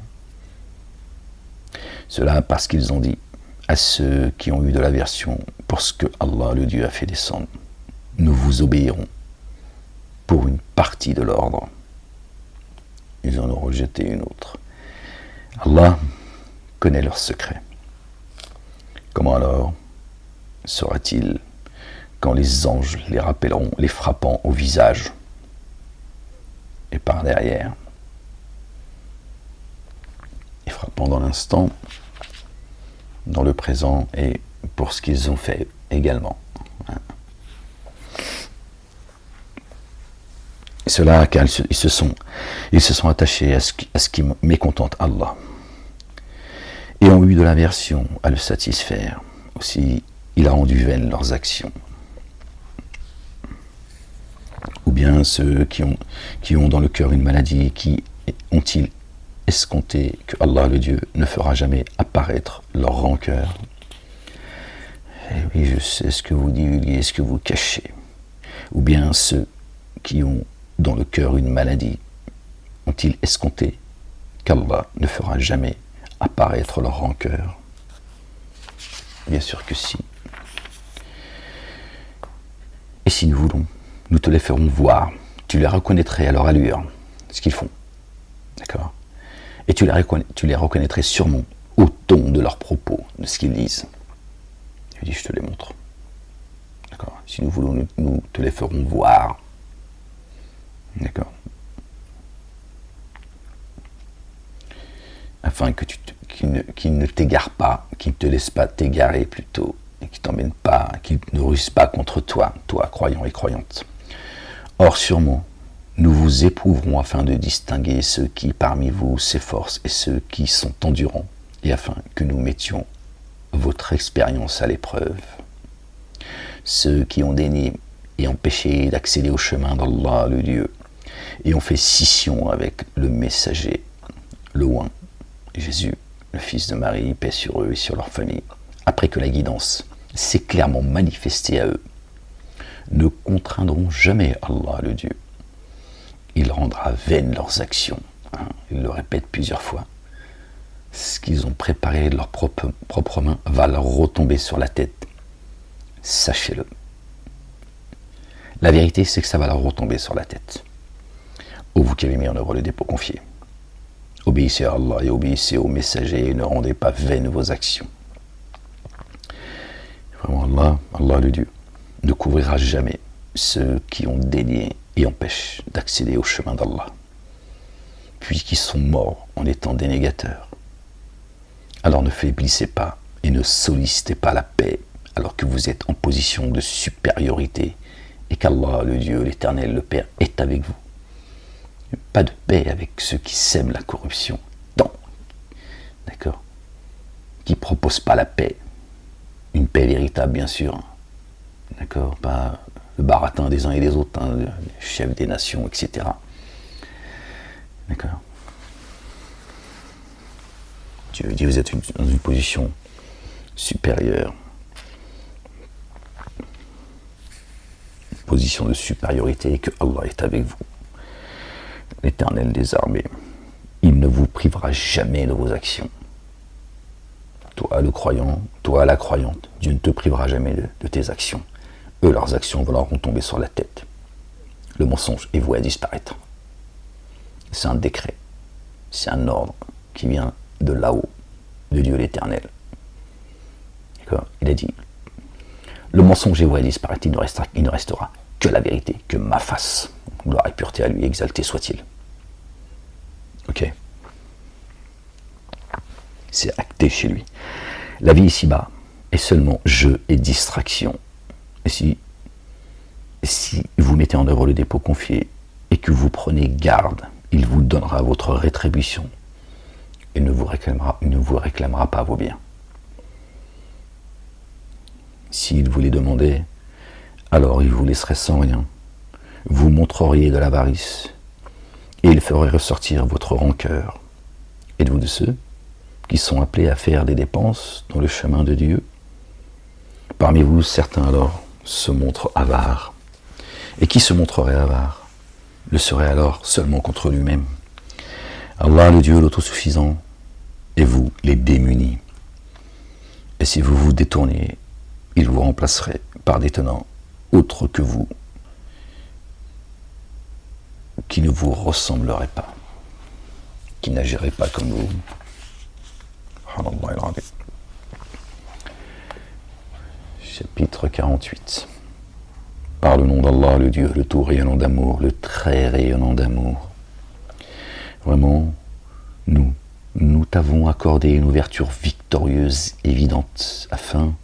Cela parce qu'ils ont dit à ceux qui ont eu de l'aversion pour ce que Allah le Dieu a fait descendre, nous vous obéirons pour une partie de l'ordre. Ils en ont rejeté une autre. Allah connaît leurs secrets. Comment alors sera-t-il quand les anges les rappelleront, les frappant au visage et par derrière, et frappant dans l'instant, dans le présent et pour ce qu'ils ont fait également. Cela car ils se sont attachés à ce qui mécontente Allah et ont eu de l'aversion à le satisfaire. Aussi, il a rendu vaines leurs actions. Ou bien ceux qui ont dans le cœur une maladie, qui ont-ils escompté que Allah le Dieu ne fera jamais apparaître leur rancœur? Eh oui, je sais ce que vous divulguez, ce que vous cachez. Ou bien ceux qui ont dans le cœur une maladie, ont-ils escompté qu'Allah ne fera jamais apparaître leur rancœur? Bien sûr que si. Et si nous voulons, nous te les ferons voir. Tu les reconnaîtrais à leur allure, ce qu'ils font. D'accord? Et tu les reconnaîtrais sûrement au ton de leurs propos, de ce qu'ils disent. Je dis, je te les montre. D'accord? Si nous voulons, nous te les ferons voir. D'accord? Afin que qu'ils ne t'égarent pas, qu'ils ne te laissent pas t'égarer plutôt, et qu'ils ne t'emmènent pas, qu'ils ne rusent pas contre toi, toi croyant et croyante. Or sûrement, nous vous éprouverons afin de distinguer ceux qui parmi vous s'efforcent et ceux qui sont endurants, et afin que nous mettions votre expérience à l'épreuve. Ceux qui ont dénié et empêché d'accéder au chemin d'Allah, le Dieu, et ont fait scission avec le messager, le oint, Jésus, le fils de Marie, paix sur eux et sur leur famille, après que la guidance s'est clairement manifestée à eux, ne contraindront jamais Allah, le Dieu. Il rendra vaines leurs actions. Il le répète plusieurs fois. Ce qu'ils ont préparé de leur propre main va leur retomber sur la tête. Sachez-le. La vérité, c'est que ça va leur retomber sur la tête. Ô vous qui avez mis en œuvre le dépôt confié, obéissez à Allah et obéissez aux messagers et ne rendez pas vaines vos actions. Vraiment, Allah le Dieu, ne couvrira jamais ceux qui ont dénié et empêchent d'accéder au chemin d'Allah, puisqu'ils sont morts en étant des négateurs. Alors ne faiblissez pas et ne sollicitez pas la paix alors que vous êtes en position de supériorité et qu'Allah, le Dieu, l'Éternel, le Père, est avec vous. Pas de paix avec ceux qui sèment la corruption, d'accord, qui ne proposent pas la paix, une paix véritable bien sûr, d'accord, pas le baratin des uns et des autres, les chefs des nations, etc. D'accord. Dieu dit vous êtes dans une position supérieure, une position de supériorité et que Allah est avec vous. L'Éternel des armées, il ne vous privera jamais de vos actions. Toi le croyant, toi la croyante, Dieu ne te privera jamais de tes actions. Eux, leurs actions vont leur tomber sur la tête. Le mensonge est voué à disparaître. C'est un décret, c'est un ordre qui vient de là-haut, de Dieu l'Éternel. D'accord? Il a dit, le mensonge est voué à disparaître, il ne restera que la vérité, que ma face. Gloire et pureté à lui, exalté soit-il. Ok. C'est acté chez lui. La vie ici-bas est seulement jeu et distraction. Et si vous mettez en œuvre le dépôt confié et que vous prenez garde, il vous donnera votre rétribution et ne vous réclamera pas vos biens. S'il vous les demandait, alors il vous laisserait sans rien. Vous montreriez de l'avarice et il ferait ressortir votre rancœur. Êtes-vous de ceux qui sont appelés à faire des dépenses dans le chemin de Dieu? Parmi vous, certains alors se montrent avares. Et qui se montrerait avare le serait alors seulement contre lui-même. Allah, le Dieu, l'autosuffisant, et vous, les démunis. Et si vous vous détourniez, il vous remplacerait par des tenants autres que vous, qui ne vous ressembleraient pas, qui n'agiraient pas comme vous. Chapitre 48. Par le nom d'Allah, le Dieu, le tout rayonnant d'amour, le très rayonnant d'amour. Vraiment, nous t'avons accordé une ouverture victorieuse, évidente, afin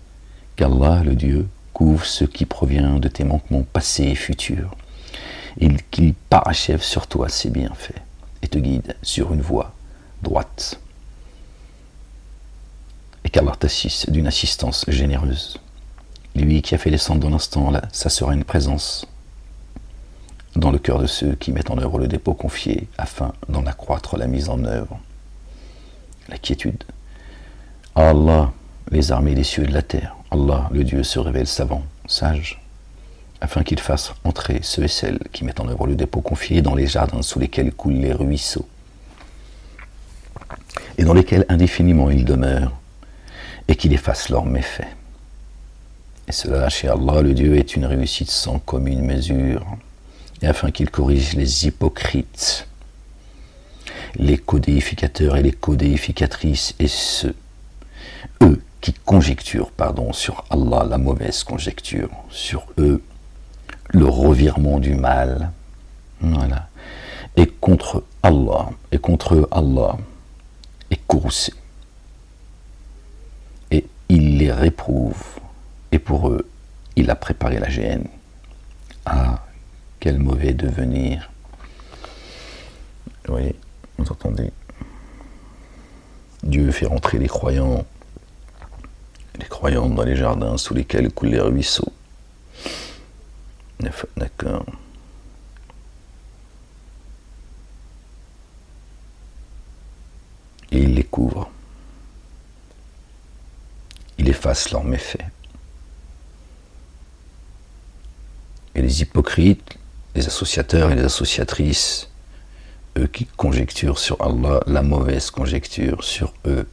qu'Allah, le Dieu, couvre ce qui provient de tes manquements passés et futurs, et qu'il parachève sur toi ses bienfaits, et te guide sur une voie droite, et qu'Allah t'assiste d'une assistance généreuse. Lui qui a fait descendre dans l'instant sa sereine présence dans le cœur de ceux qui mettent en œuvre le dépôt confié afin d'en accroître la mise en œuvre. La quiétude. Allah, les armées des cieux et de la terre. Allah, le Dieu, se révèle savant, sage, afin qu'il fasse entrer ceux et celles qui mettent en œuvre le dépôt confié dans les jardins sous lesquels coulent les ruisseaux. et dans lesquels indéfiniment ils demeurent, et qu'il efface leurs méfaits. Et cela, chez Allah, le Dieu, est une réussite sans commune mesure, et afin qu'il corrige les hypocrites, les codéificateurs et les codéificatrices, et eux qui conjecturent, sur Allah la mauvaise conjecture, sur eux le revirement du mal, voilà, et contre Allah est courroucé. Et il les réprouve, et pour eux, il a préparé la géhenne. Ah, quel mauvais devenir. Vous voyez, vous entendez? Dieu fait rentrer les croyants dans les jardins sous lesquels coulent les ruisseaux. D'accord. Et il les couvre. Il efface leurs méfaits. Et les hypocrites, les associateurs et les associatrices, eux qui conjecturent sur Allah la mauvaise conjecture, sur eux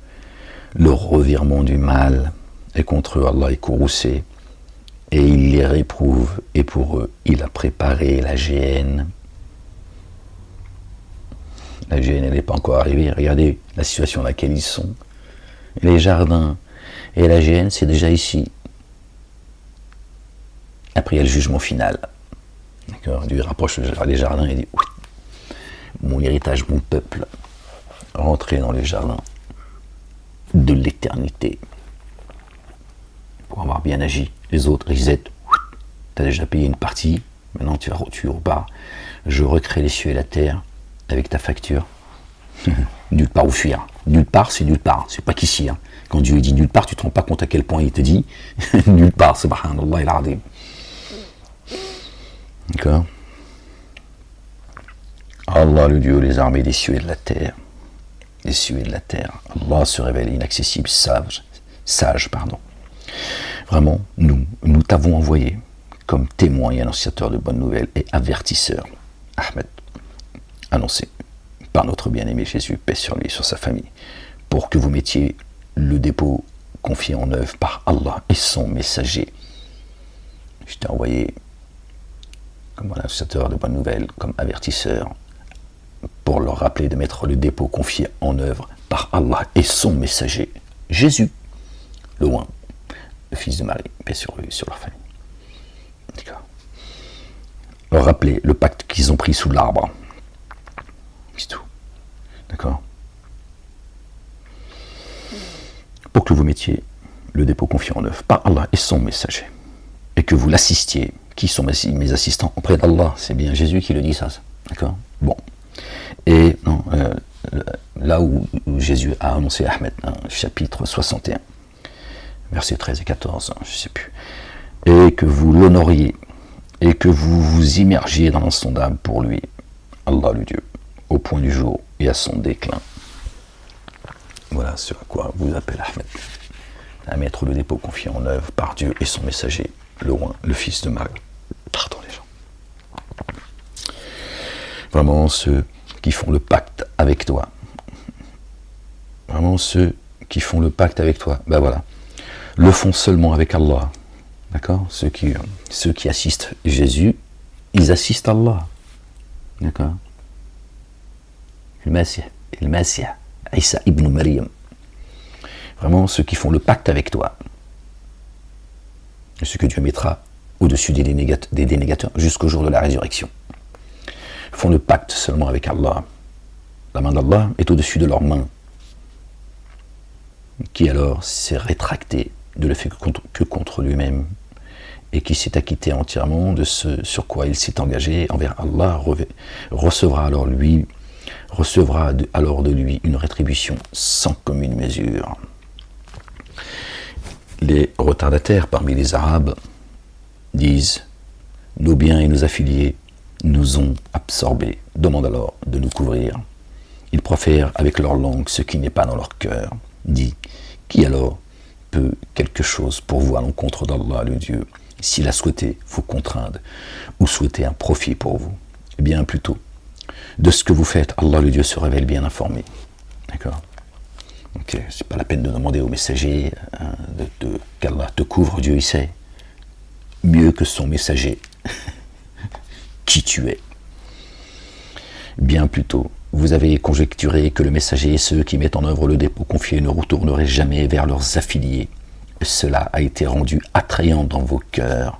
le revirement du mal, et contre eux Allah est courroucé, et il les réprouve, et pour eux il a préparé la géhenne. La géhenne, elle n'est pas encore arrivée. Regardez la situation dans laquelle ils sont. Et les jardins et la géhenne, c'est déjà ici. Après, il y a le jugement final. D'accord? Dieu rapproche les jardins et dit oui, mon héritage, mon peuple, rentrez dans les jardins de l'éternité. Pour avoir bien agi, les autres, ils aident. Tu as déjà payé une partie, maintenant tu repars. Je recrée les cieux et la terre avec ta facture. Nulle part où fuir. Nulle part, c'est nulle part. C'est pas qu'ici. Hein. Quand Dieu dit nulle part, tu te rends pas compte à quel point il te dit nulle part. Subhanallah il ardim. D'accord? Allah, le Dieu, les armées des cieux et de la terre. Les cieux et de la terre. Allah se révèle inaccessible, sage. Vraiment, nous t'avons envoyé comme témoin et annonciateur de bonnes nouvelles et avertisseur. Ahmed, annoncé par notre bien-aimé Jésus, paix sur lui et sur sa famille, pour que vous mettiez le dépôt confié en œuvre par Allah et son messager. Je t'ai envoyé comme annonciateur de bonnes nouvelles, comme avertisseur, pour leur rappeler de mettre le dépôt confié en œuvre par Allah et son messager, Jésus, le oint, le fils de Marie, paix sur lui et sur leur famille. D'accord. Leur rappeler le pacte qu'ils ont pris sous l'arbre. C'est tout. D'accord? Pour que vous mettiez le dépôt confié en œuvre par Allah et son messager. Et que vous l'assistiez. Qui sont mes assistants auprès d'Allah? C'est bien Jésus qui le dit ça. D'accord? Bon. Et non, là où Jésus a annoncé Ahmed, chapitre 61, versets 13 et 14, je ne sais plus. Et que vous l'honoriez, et que vous vous immergiez dans l'insondable pour lui, Allah le Dieu, au point du jour et à son déclin. Voilà ce à quoi vous appelle Ahmed, à mettre le dépôt confié en œuvre par Dieu et son messager, le oint, le fils de Marie. Pardon les gens. Vraiment ceux qui font le pacte avec toi. Vraiment ceux qui font le pacte avec toi, ben voilà, le font seulement avec Allah. D'accord? Ceux qui assistent Jésus, ils assistent Allah. D'accord? Le Messie, Isa ibn Maryam. Vraiment ceux qui font le pacte avec toi. Ce que Dieu mettra au-dessus des dénégateurs jusqu'au jour de la résurrection. Font le pacte seulement avec Allah. La main d'Allah est au-dessus de leurs mains. Qui alors s'est rétracté de le fait que contre lui-même et qui s'est acquitté entièrement de ce sur quoi il s'est engagé envers Allah, recevra alors de lui une rétribution sans commune mesure. Les retardataires parmi les Arabes disent « Nos biens et nos affiliés nous ont absorbés, demande alors de nous couvrir. » Ils profèrent avec leur langue ce qui n'est pas dans leur cœur. Dit « Qui alors peut quelque chose pour vous à l'encontre d'Allah le Dieu, s'il a souhaité vous contraindre ou souhaité un profit pour vous? Eh bien plutôt, de ce que vous faites, Allah le Dieu se révèle bien informé. » D'accord? Donc, c'est pas la peine de demander au messager qu'Allah te couvre, Dieu il sait mieux que son messager qui tu es. Bien plutôt, vous avez conjecturé que le messager et ceux qui mettent en œuvre le dépôt confié ne retourneraient jamais vers leurs affiliés. Cela a été rendu attrayant dans vos cœurs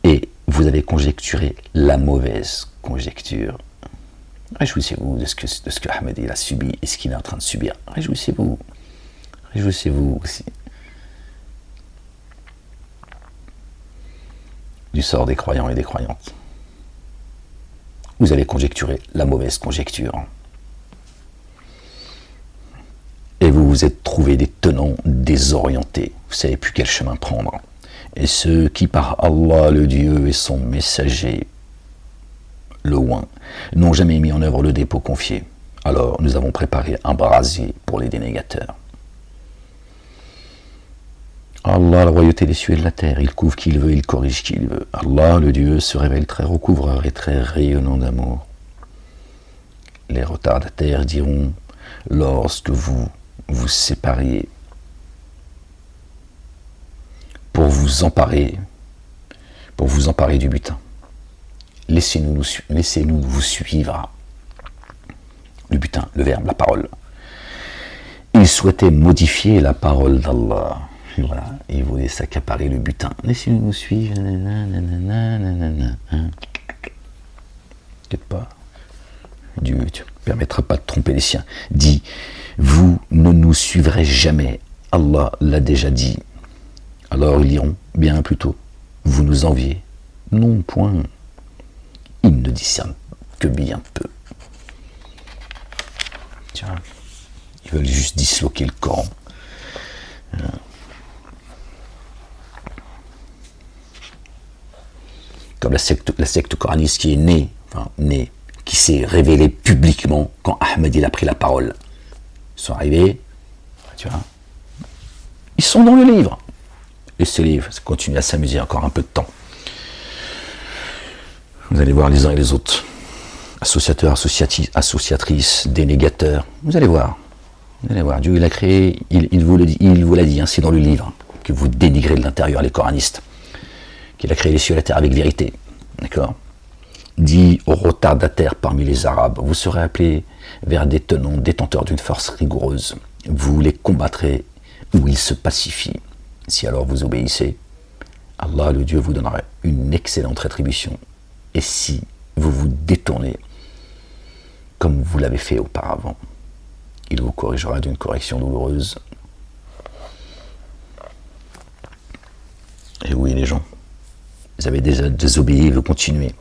et vous avez conjecturé la mauvaise conjecture. Réjouissez-vous de ce que Ahmed il a subi et ce qu'il est en train de subir. Réjouissez-vous. Réjouissez-vous aussi du sort des croyants et des croyantes. Vous avez conjecturé la mauvaise conjecture. Et vous vous êtes trouvé des tenants désorientés. Vous ne savez plus quel chemin prendre. Et ceux qui, par Allah, le Dieu et son messager, le oint, n'ont jamais mis en œuvre le dépôt confié. Alors nous avons préparé un brasier pour les dénégateurs. Allah, la royauté des cieux et de la terre, il couvre qui il veut, il corrige qui il veut. Allah, le Dieu, se révèle très recouvreur et très rayonnant d'amour. Les retardataires diront, lorsque vous vous sépariez, pour vous emparer du butin, laissez-nous vous suivre. Le butin, le verbe, la parole. Ils souhaitaient modifier la parole d'Allah. Et voilà, ils voulaient s'accaparer le butin. Laissez-nous nous suivre. Peut-être pas. Dieu ne permettra pas de tromper les siens. Dis, vous ne nous suivrez jamais. Allah l'a déjà dit. Alors ils diront, bien plutôt, vous nous enviez. Non, point. Ils ne discernent que bien peu. Tiens, ils veulent juste disloquer le Coran. Comme la secte coraniste qui est née, qui s'est révélée publiquement quand Ahmed il a pris la parole. Ils sont arrivés, tu vois, ils sont dans le livre. Et ce livre, ça continue à s'amuser encore un peu de temps. Vous allez voir les uns et les autres, associateurs, associatrices, dénégateurs, vous allez voir. Dieu il a créé, il vous l'a dit, c'est dans le livre, que vous dénigrez de l'intérieur les coranistes. Qu'il a créé les cieux et la terre avec vérité. D'accord ? Dit aux retardataires parmi les Arabes, vous serez appelés vers des tenants, détenteurs d'une force rigoureuse. Vous les combattrez ou ils se pacifient. Si alors vous obéissez, Allah, le Dieu, vous donnera une excellente rétribution. Et si vous vous détournez, comme vous l'avez fait auparavant, il vous corrigera d'une correction douloureuse. Et oui, les gens, vous avez déjà désobéi, vous continuez.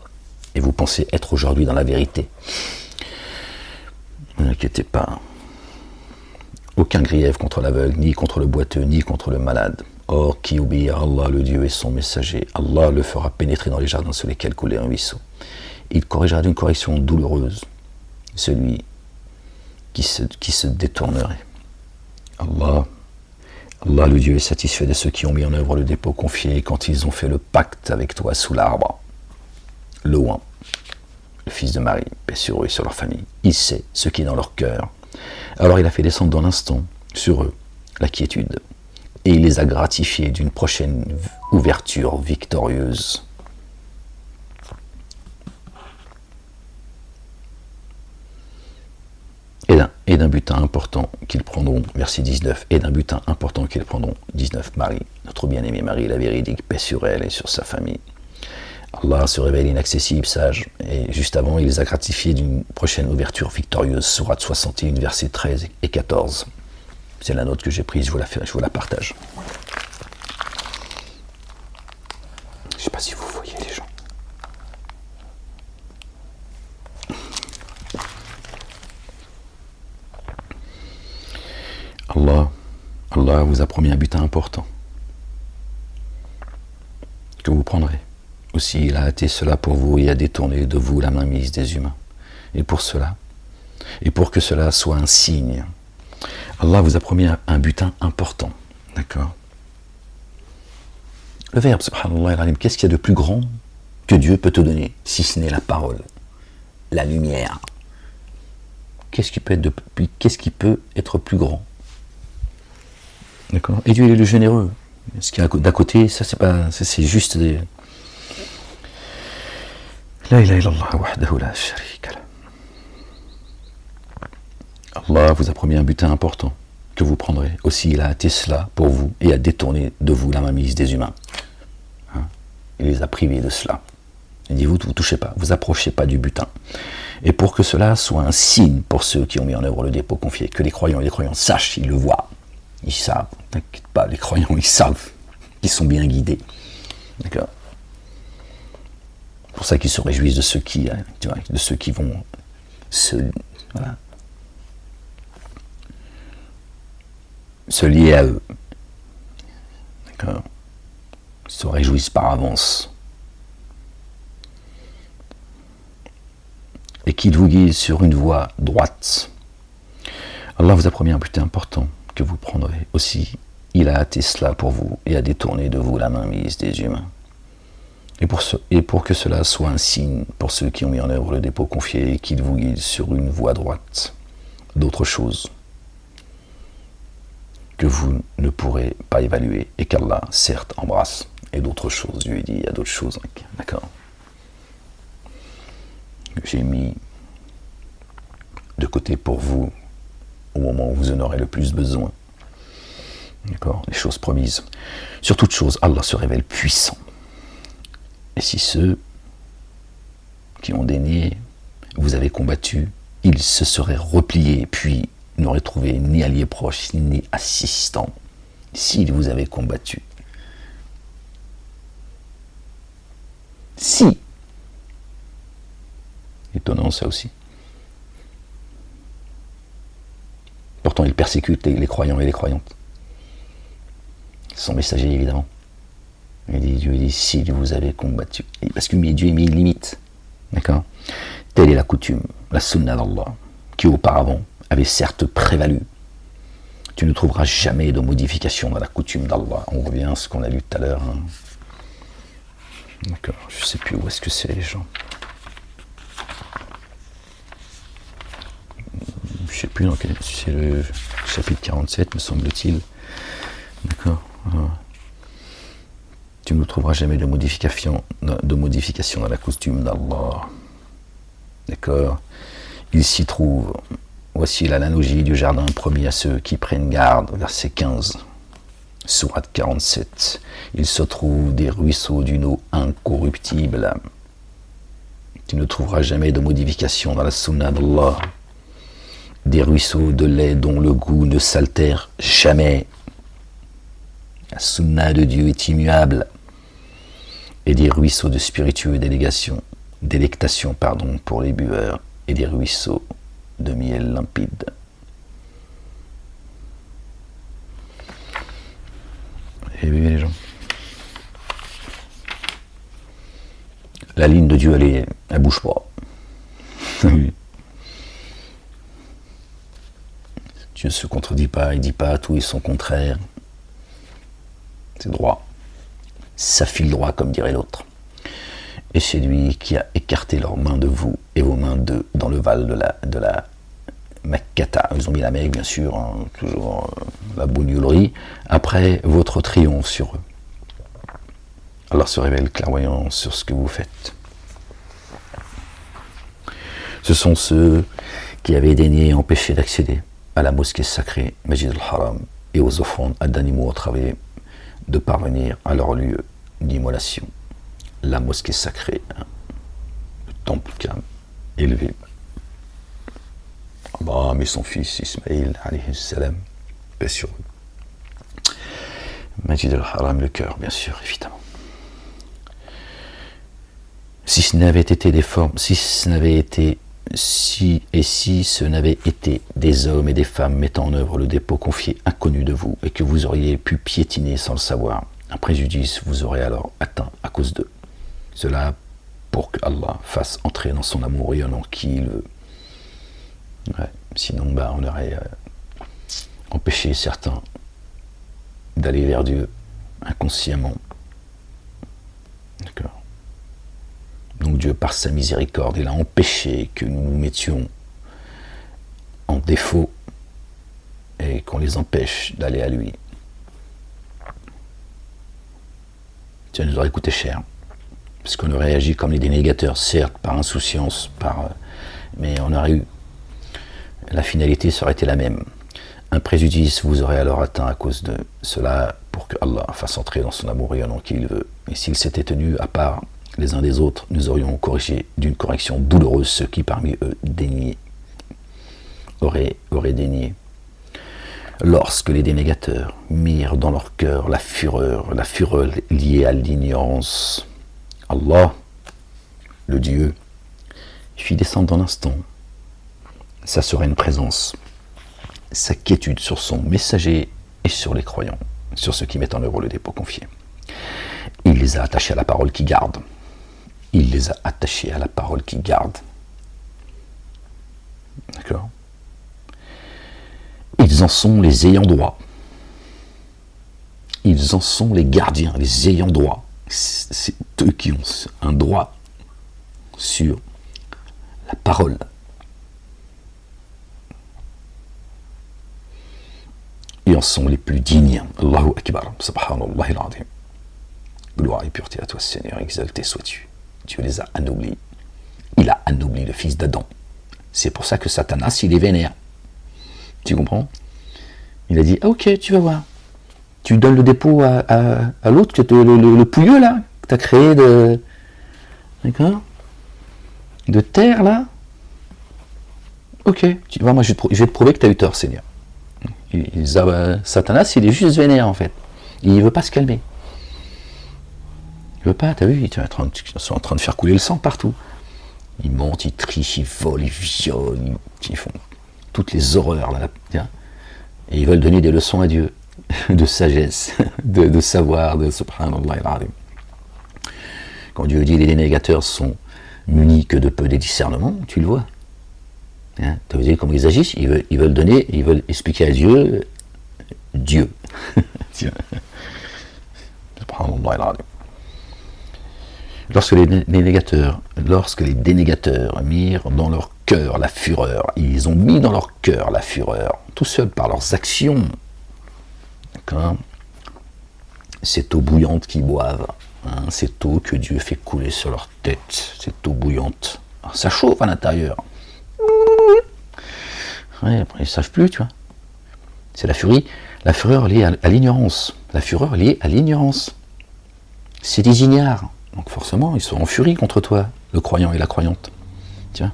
Et vous pensez être aujourd'hui dans la vérité. Ne vous inquiétez pas. Aucun grief contre l'aveugle, ni contre le boiteux, ni contre le malade. Or, qui obéit à Allah, le Dieu et son messager, Allah le fera pénétrer dans les jardins sur lesquels coulait un ruisseau. Il corrigera d'une correction douloureuse celui qui se détournerait. Allah, le Dieu, est satisfait de ceux qui ont mis en œuvre le dépôt confié quand ils ont fait le pacte avec toi sous l'arbre. Le oint, le fils de Marie, paix sur eux et sur leur famille. Il sait ce qui est dans leur cœur. Alors il a fait descendre dans l'instant sur eux la quiétude. Et il les a gratifiés d'une prochaine ouverture victorieuse. Et d'un butin important qu'ils prendront, verset 19, et d'un butin important qu'ils prendront, 19, Marie, notre bien-aimée Marie, la véridique, paix sur elle et sur sa famille. Allah se révèle inaccessible, sage, et juste avant, il les a gratifiés d'une prochaine ouverture victorieuse, sourate 61, versets 13 et 14. C'est la note que j'ai prise, je vous la partage. Je ne sais pas si vous voyez les gens. Allah vous a promis un butin important que vous prendrez. Aussi, il a hâté cela pour vous et a détourné de vous la mainmise des humains. Et pour que cela soit un signe, Allah vous a promis un butin important. D'accord ? Le verbe, subhanallah, qu'est-ce qu'il y a de plus grand que Dieu peut te donner, si ce n'est la parole, la lumière ? Qu'est-ce qui peut être plus grand D'accord. Et Dieu il est le généreux. Ce qu'il y a d'à côté, ça c'est pas, c'est juste des. La ilaha illallah wahdahu la sharika lah. Allah vous a promis un butin important que vous prendrez. Aussi, il a hâté cela pour vous et a détourné de vous la mainmise des humains. Hein? Il les a privés de cela. Il dit, vous ne vous touchez pas, vous approchez pas du butin. Et pour que cela soit un signe pour ceux qui ont mis en œuvre le dépôt confié, que les croyants et les croyantes sachent, ils le voient, ils savent, t'inquiète pas, les croyants, ils savent qu'ils sont bien guidés. D'accord. C'est pour ça qu'ils se réjouissent de ceux qui, tu vois, de ceux qui vont voilà, se lier à eux. D'accord. Ils se réjouissent par avance. Et qu'il vous guide sur une voie droite. Allah vous a promis un butin important que vous prendrez. Aussi, il a hâté cela pour vous et a détourné de vous la mainmise des humains. Et pour que cela soit un signe pour ceux qui ont mis en œuvre le dépôt confié et qu'il vous guide sur une voie droite. D'autres choses que vous ne pourrez pas évaluer et qu'Allah, certes, embrasse. Et d'autres choses, Dieu dit, il y a d'autres choses, d'accord, que j'ai mis de côté pour vous au moment où vous en aurez le plus besoin. D'accord, les choses promises. Sur toute chose, Allah se révèle puissant. Et si ceux qui ont dénié vous avez combattu, ils se seraient repliés, puis n'auraient trouvé ni alliés proches, ni assistants, s'ils vous avaient combattu. Si. Étonnant ça aussi. Pourtant, ils persécutent les croyants et les croyantes. Son messager, évidemment. Dieu dit, si vous avez combattu. Parce que Dieu a mis une limite. D'accord. Telle est la coutume, la sunna d'Allah, qui auparavant avait certes prévalu. Tu ne trouveras jamais de modification dans la coutume d'Allah. On revient à ce qu'on a lu tout à l'heure. Hein. D'accord. Je ne sais plus où est-ce que c'est, les gens. Je ne sais plus dans quel. C'est le chapitre 47, me semble-t-il. D'accord. Tu ne trouveras jamais de modification dans la coutume d'Allah. D'accord. Il s'y trouve. Voici l'analogie du jardin promis à ceux qui prennent garde. Verset 15. Sourate 47. Il se trouve des ruisseaux d'une eau incorruptible. Tu ne trouveras jamais de modification dans la sunna d'Allah. Des ruisseaux de lait dont le goût ne s'altère jamais. La sunna de Dieu est immuable. Et des ruisseaux de spiritueux délectation pour les buveurs. Et des ruisseaux de miel limpide. Et oui, les gens. La ligne de Dieu, elle bouge pas. Oui. Dieu ne se contredit pas, il ne dit pas tout et son contraire. C'est droit. Ça file droit, comme dirait l'autre. Et c'est lui qui a écarté leurs mains de vous et vos mains d'eux dans le val de la Makkata. Ils ont mis la Mecque, bien sûr, hein, toujours la bougnolerie. Après votre triomphe sur eux. Allah se révèle clairvoyant sur ce que vous faites. Ce sont ceux qui avaient daigné et empêché d'accéder à la mosquée sacrée, Masjid al-Haram, et aux offrandes d'animaux au travers de parvenir à leur lieu d'immolation. La mosquée sacrée, hein, le temple calme, élevé. Abraham et son fils Ismaïl, alayhi salam, paix sur eux. Masjid al-Haram, le cœur, bien sûr, évidemment. Si ce n'avait été des formes, si ce n'avait été des hommes et des femmes mettant en œuvre le dépôt confié inconnu de vous et que vous auriez pu piétiner sans le savoir, un préjudice vous aurait alors atteint à cause d'eux. Cela pour que Allah fasse entrer dans son amour rayonnant qui il veut. Ouais, sinon, on aurait empêché certains d'aller vers Dieu inconsciemment. D'accord. Donc Dieu, par sa miséricorde, il a empêché que nous nous mettions en défaut et qu'on les empêche d'aller à lui. Ça nous aurait coûté cher. Parce qu'on aurait agi comme les dénégateurs, certes, par insouciance, mais on aurait eu... La finalité serait été la même. Un préjudice vous aurait alors atteint à cause de cela, pour que Allah fasse entrer dans son amour rayonnant qu'il veut. Et s'il s'était tenu à part les uns des autres, nous aurions corrigé d'une correction douloureuse ceux qui parmi eux auraient dénié. Lorsque les dénégateurs mirent dans leur cœur la fureur liée à l'ignorance, Allah, le Dieu, fit descendre dans l'instant sa sereine présence, sa quiétude sur son messager et sur les croyants, sur ceux qui mettent en œuvre le dépôt confié. Il les a attachés à la parole qui garde. Il les a attachés à la parole qui garde. D'accord ? Ils en sont les ayants droit. Ils en sont les gardiens, les ayants droit. C'est eux qui ont un droit sur la parole. Ils en sont les plus dignes. Allahu Akbar. Subhanallah al-Azim. Gloire et pureté à toi, Seigneur, exalté sois-tu. Dieu les a anoblis. Il a anobli le fils d'Adam. C'est pour ça que Satanas, il est vénère. Tu comprends ? Il a dit, ah, ok, tu vas voir. Tu donnes le dépôt à l'autre, le pouilleux là, que tu as créé d'accord, de terre là. Ok, tu vois, moi je vais te prouver que tu as eu tort, Seigneur. Satanas, il est juste vénère en fait. Il ne veut pas se calmer. Il veut pas, t'as vu, ils sont en train de faire couler le sang partout. Ils mentent, ils trichent, ils volent, ils violent, ils font toutes les horreurs là. Et ils veulent donner des leçons à Dieu, de sagesse, de savoir, de subhanallah al-azim. Quand Dieu dit les dénégateurs sont munis que de peu des discernements, tu le vois. Hein, tu veux dire comment ils agissent, ils veulent expliquer à Dieu, Dieu. Subhanallah al-azim. Lorsque les dénégateurs mirent dans leur cœur la fureur, ils ont mis dans leur cœur la fureur, tout seuls par leurs actions. D'accord ? Cette eau bouillante qu'ils boivent, hein, cette eau que Dieu fait couler sur leur tête, cette eau bouillante. Alors, ça chauffe à l'intérieur. Ouais, après ils ne savent plus, tu vois. C'est la fureur liée à l'ignorance. La fureur liée à l'ignorance. C'est des ignares. Donc forcément, ils sont en furie contre toi, le croyant et la croyante. Tiens.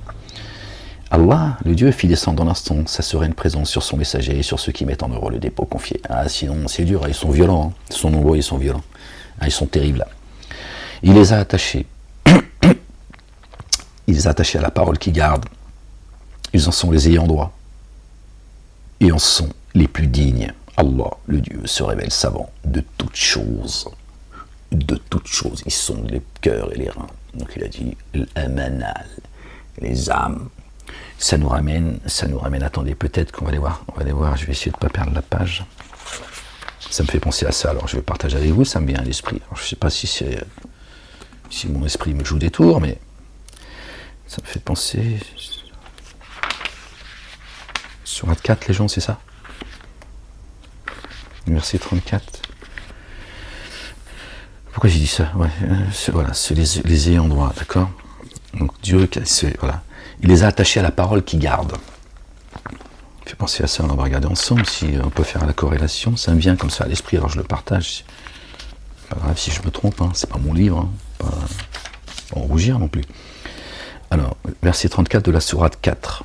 Allah, le Dieu, fit descendre dans l'instant sa sereine présence sur son messager et sur ceux qui mettent en œuvre le dépôt confié. Ah, sinon, c'est dur, ils sont violents. Hein. Ils sont nombreux, ils sont violents. Ah, ils sont terribles. Là. Il les a attachés. Il les a attachés à la parole qui garde. Ils en sont les ayants droit. Et en sont les plus dignes. Allah, le Dieu, se révèle savant de toutes choses. De toutes choses, ils sont les cœurs et les reins. Donc il a dit l'amanal, les âmes. Ça nous ramène, attendez, peut-être qu'on va les voir, je vais essayer de ne pas perdre la page. Ça me fait penser à ça, alors je vais partager avec vous, ça me vient à l'esprit. Alors, je ne sais pas si mon esprit me joue des tours, mais ça me fait penser. Sourate 4, les gens, c'est ça ? Verset 34. Pourquoi j'ai dit ça ? Ouais, c'est les ayants droit, d'accord ? Donc Dieu, voilà, il les a attachés à la parole qui garde. Ça fait penser à ça, on va regarder ensemble si on peut faire la corrélation. Ça me vient comme ça à l'esprit, alors je le partage. Pas grave si je me trompe, hein, c'est pas mon livre, hein, pas en rougir non plus. Alors, verset 34 de la sourate 4.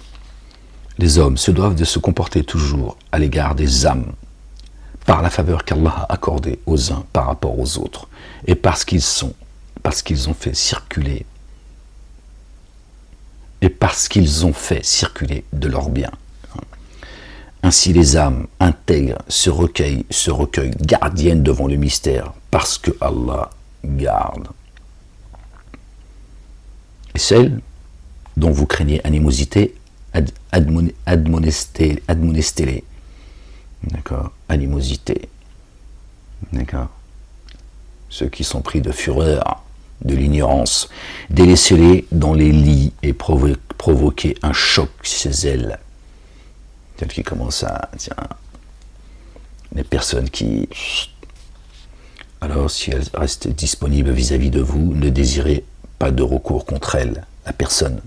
Les hommes se doivent de se comporter toujours à l'égard des âmes, par la faveur qu'Allah a accordée aux uns par rapport aux autres, et parce qu'ils ont fait circuler de leur bien. Ainsi les âmes intègres se recueillent gardiennes devant le mystère, parce que Allah garde. Et celles dont vous craignez animosité, admonestez-les. D'accord, animosité. D'accord. Ceux qui sont pris de fureur, de l'ignorance, délaissez-les dans les lits et provoquez un choc chez elles. Tel qui commence à, les personnes qui alors si elle reste disponible vis-à-vis de vous, ne désirez pas de recours contre elle, la personne.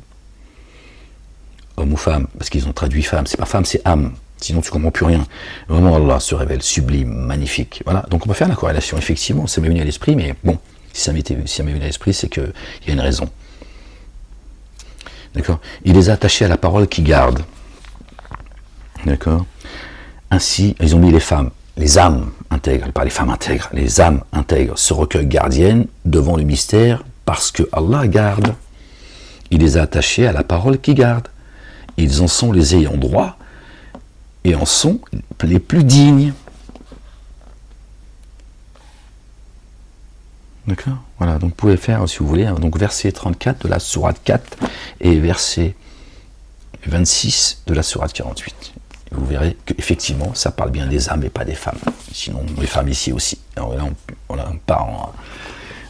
Homme ou femme, parce qu'ils ont traduit femme, c'est pas femme, c'est âme, sinon tu comprends plus rien. Vraiment, Allah se révèle sublime, magnifique. Voilà, donc on peut faire la corrélation, effectivement, ça m'est venu à l'esprit, mais bon, si ça m'est venu à l'esprit, c'est qu'il y a une raison. D'accord. Il les a attachés à la parole qui garde. D'accord. Ainsi, ils ont mis les femmes, les âmes intègres, pas les femmes intègres, les âmes intègres se recueillent gardiennes devant le mystère parce que Allah garde. Il les a attachés à la parole qui garde. Ils en sont les ayants droit et en sont les plus dignes. D'accord. Voilà, donc vous pouvez faire, si vous voulez, donc verset 34 de la sourate 4 et verset 26 de la sourate 48. Et vous verrez qu'effectivement, ça parle bien des âmes et pas des femmes. Sinon, les femmes ici aussi. Alors là, on part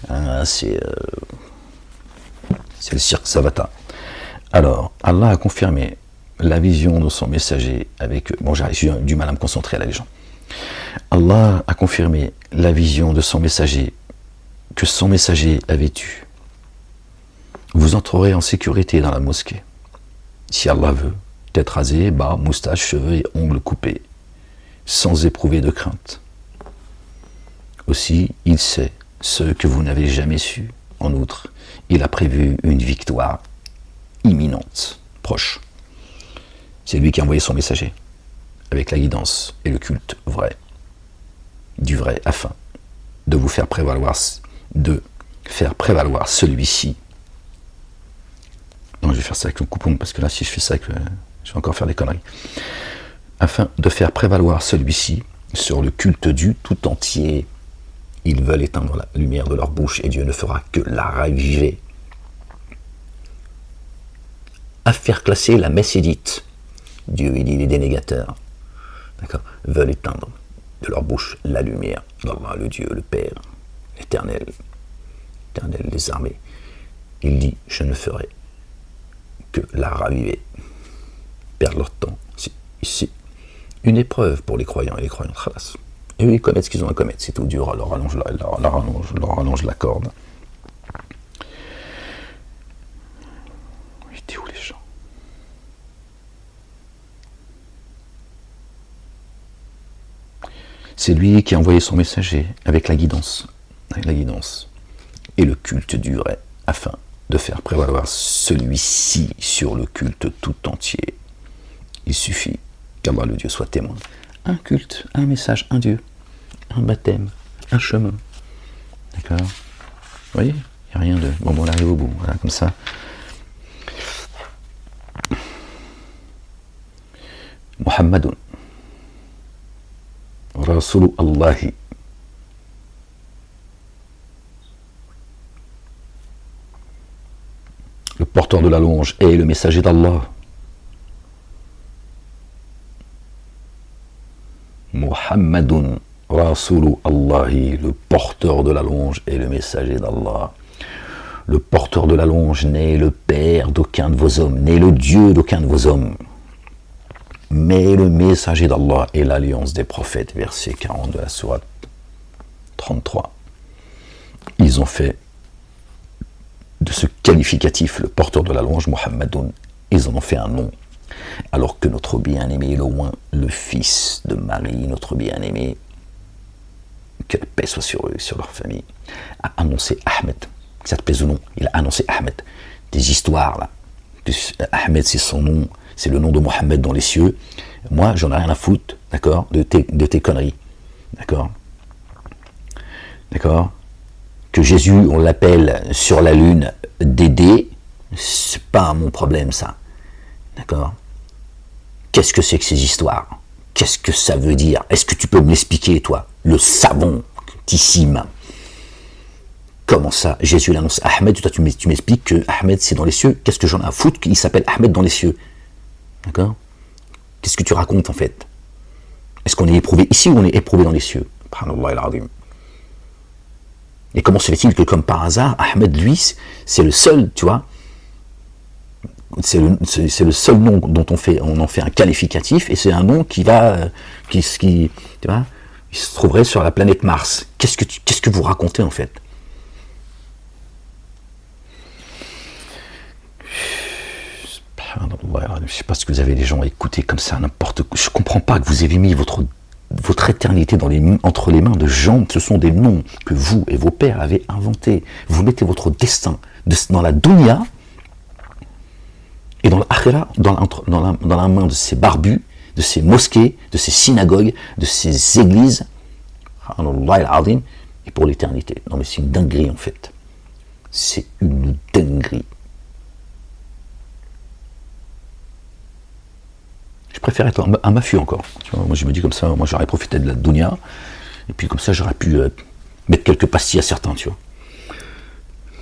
en... c'est le cirque Savata. Alors, Allah a confirmé la vision de son messager avec... Bon, j'ai du mal à me concentrer là, les gens. Allah a confirmé la vision de son messager que son messager avait eu. Vous entrerez en sécurité dans la mosquée. Si Allah veut, tête rasée, barbe, moustache, cheveux et ongles coupés, sans éprouver de crainte. Aussi, il sait ce que vous n'avez jamais su. En outre, il a prévu une victoire imminente, proche. C'est lui qui a envoyé son messager, avec la guidance et le culte vrai, du vrai, afin de vous faire prévaloir celui-ci. Non, je vais faire ça avec le coupon, parce que là, si je fais ça, je vais encore faire des conneries. Afin de faire prévaloir celui-ci sur le culte du tout entier. Ils veulent éteindre la lumière de leur bouche, et Dieu ne fera que la raviver. À faire classer la messe édite. Dieu, il dit, les dénégateurs, d'accord, veulent éteindre de leur bouche la lumière d'Allah, le Dieu, le Père, l'Éternel des armées. Il dit, je ne ferai que la raviver, perdre leur temps. C'est une épreuve pour les croyants et les croyants khalas. Et eux, ils commettent ce qu'ils ont à commettre, c'est tout. Dieu leur allonge la corde. Ils étaient où les gens? C'est lui qui a envoyé son messager avec la guidance et le culte du vrai, afin de faire prévaloir celui-ci sur le culte tout entier. Il suffit qu'Allah le Dieu soit témoin. Un culte, un message, un Dieu, un baptême, un chemin. D'accord? Vous voyez? Il n'y a rien de... Bon, on arrive au bout, voilà, comme ça. Muhammadun Rasulu Allahi. Le porteur de la louange est le messager d'Allah. Muhammadun Rasulu Allahi, le porteur de la louange est le messager d'Allah. Le porteur de la louange n'est le père d'aucun de vos hommes, n'est le Dieu d'aucun de vos hommes, mais le messager d'Allah est l'alliance des prophètes, verset 40 de la sourate 33. Ils ont fait de ce qualificatif, le porteur de la louange, Muhammadoun, ils en ont fait un nom. Alors que notre bien-aimé est loin, le fils de Marie, notre bien-aimé, que la paix soit sur eux, sur leur famille, a annoncé Ahmed, que ça te plaise ou non, il a annoncé Ahmed, des histoires là. Ahmed, c'est son nom, c'est le nom de Mohammed dans les cieux. Moi, j'en ai rien à foutre, d'accord, de tes conneries, d'accord, d'accord. Que Jésus, on l'appelle sur la lune Dédé, c'est pas mon problème ça, d'accord. Qu'est-ce que c'est que ces histoires? Qu'est-ce que ça veut dire? Est-ce que tu peux me l'expliquer, toi, le savantissime? Comment ça? Jésus l'annonce à Ahmed, toi tu m'expliques que Ahmed c'est dans les cieux. Qu'est-ce que j'en ai à foutre qu'il s'appelle Ahmed dans les cieux? D'accord? Qu'est-ce que tu racontes en fait? Est-ce qu'on est éprouvé ici ou on est éprouvé dans les cieux? Et comment se fait-il que comme par hasard, Ahmed lui, c'est le seul, tu vois, c'est le seul nom dont on en fait un qualificatif, et c'est un nom qui va, tu vois, il se trouverait sur la planète Mars. qu'est-ce que vous racontez en fait? Je ne sais pas ce que vous avez les gens à écouter comme ça, n'importe quoi. Je ne comprends pas que vous ayez mis votre éternité entre les mains de gens. Ce sont des noms que vous et vos pères avez inventés. Vous mettez votre destin dans la dunya et dans l'akhira, dans la main de ces barbus, de ces mosquées, de ces synagogues, de ces églises, et pour l'éternité. Non mais c'est une dinguerie en fait. C'est une dinguerie. Je préfère être un mafieux encore. Tu vois, moi je me dis comme ça, moi j'aurais profité de la dunya, et puis comme ça j'aurais pu mettre quelques pastilles à certains, tu vois.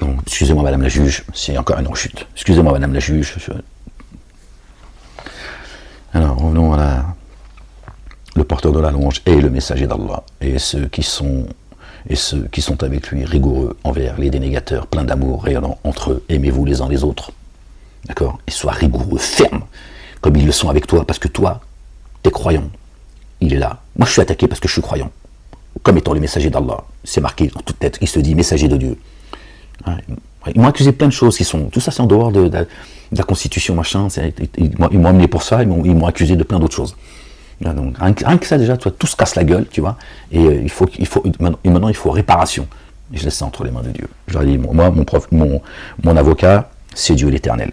Donc, excusez-moi madame la juge, c'est encore une rechute. Excusez-moi madame la juge. Alors revenons à le porteur de la louange est le messager d'Allah, et ceux qui sont avec lui rigoureux envers les dénégateurs, pleins d'amour, rayonnant entre eux, aimez-vous les uns les autres. D'accord? Et sois rigoureux, ferme, comme ils le sont avec toi, parce que toi, t'es croyant. Il est là. Moi, je suis attaqué parce que je suis croyant. Comme étant le messager d'Allah. C'est marqué dans toute tête. Il se dit messager de Dieu. Ils m'ont accusé plein de choses qui sont... Tout ça, c'est en dehors de la Constitution, machin. Ils m'ont amené pour ça. Ils m'ont accusé de plein d'autres choses. Donc, rien que ça, déjà, tu vois, tout se casse la gueule, tu vois. Et maintenant, il faut réparation. Et je laisse ça entre les mains de Dieu. Je leur dis, moi, mon avocat, c'est Dieu l'Éternel.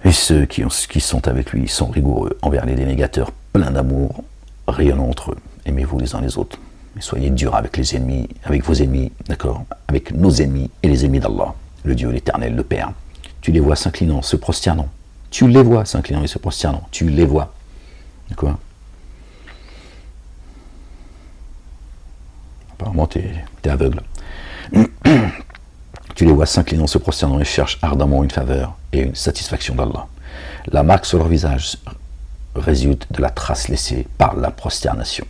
Et ceux qui sont avec lui sont rigoureux envers les dénégateurs, pleins d'amour, rayonnant entre eux. Aimez-vous les uns les autres. Et soyez durs avec les ennemis, avec vos ennemis, d'accord, avec nos ennemis et les ennemis d'Allah, le Dieu, l'Éternel, le Père. Tu les vois s'inclinant, se prosternant. Tu les vois s'inclinant et se prosternant. Tu les vois. D'accord? Apparemment, t'es aveugle. Tu les vois s'inclinant, se prosternant et cherchent ardemment une faveur et une satisfaction d'Allah. La marque sur leur visage résulte de la trace laissée par la prosternation.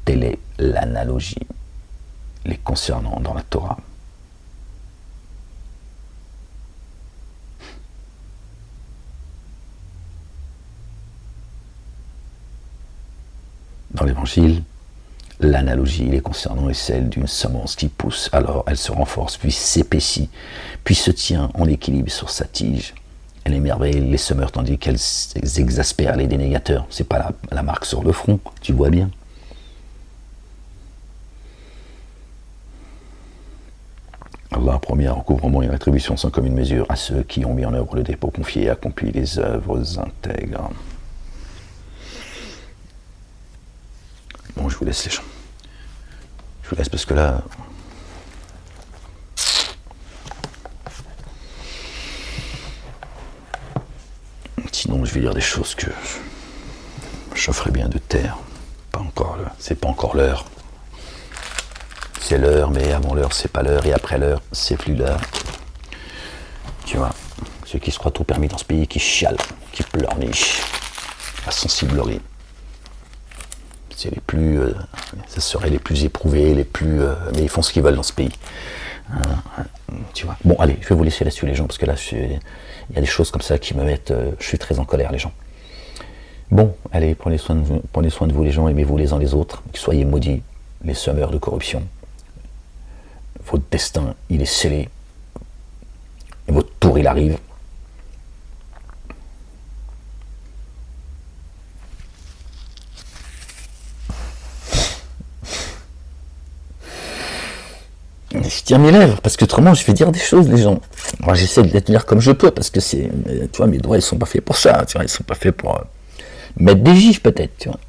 Telle est l'analogie les concernant dans la Torah. Dans l'Évangile, l'analogie les concernant est celle d'une semence qui pousse, alors elle se renforce, puis s'épaissit, puis se tient en équilibre sur sa tige. Elle émerveille les semeurs tandis qu'elle exaspère les dénégateurs. C'est pas la marque sur le front, tu vois bien. Allah promet un recouvrement et une rétribution sans commune mesure à ceux qui ont mis en œuvre le dépôt confié et accompli les œuvres intègres. Bon, je vous laisse les gens. Je vous laisse parce que là... Sinon, je vais dire des choses que je ferai bien de taire. Pas encore, c'est pas encore l'heure. C'est l'heure, mais avant l'heure, c'est pas l'heure, et après l'heure, c'est plus l'heure. Tu vois, ceux qui se croient tout permis dans ce pays, qui chialent, qui pleurnichent, la sensiblerie. C'est les plus, ça serait les plus éprouvés, les plus, mais ils font ce qu'ils veulent dans ce pays. Tu vois. Bon, allez, je vais vous laisser là-dessus les gens, parce que là, il y a des choses comme ça qui me mettent, je suis très en colère les gens. Bon, allez, prenez soin de vous les gens, aimez-vous les uns les autres, soyez maudits, les semeurs de corruption. Votre destin, il est scellé. Et votre tour, il arrive. Je tiens mes lèvres, parce que autrement, je vais dire des choses, les gens. Moi, j'essaie de les tenir comme je peux, parce que c'est... Tu vois, mes doigts, ils sont pas faits pour ça, tu vois, ils sont pas faits pour mettre des gifs, peut-être, tu vois.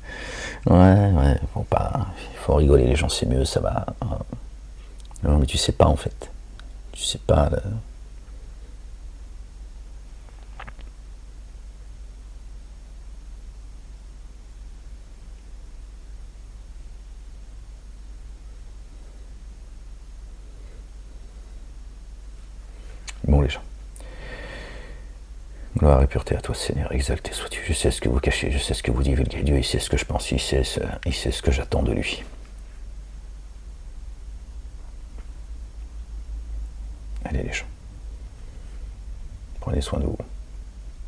Ouais, il faut rigoler, les gens, c'est mieux, ça va... Non, mais tu sais pas, en fait. Tu sais pas... Bon, les gens. Gloire et pureté à toi, Seigneur, exalté sois-tu. Je sais ce que vous cachez, je sais ce que vous divulguez. Dieu, il sait ce que je pense, il sait ce que j'attends de lui. Allez, les gens. Prenez soin de vous.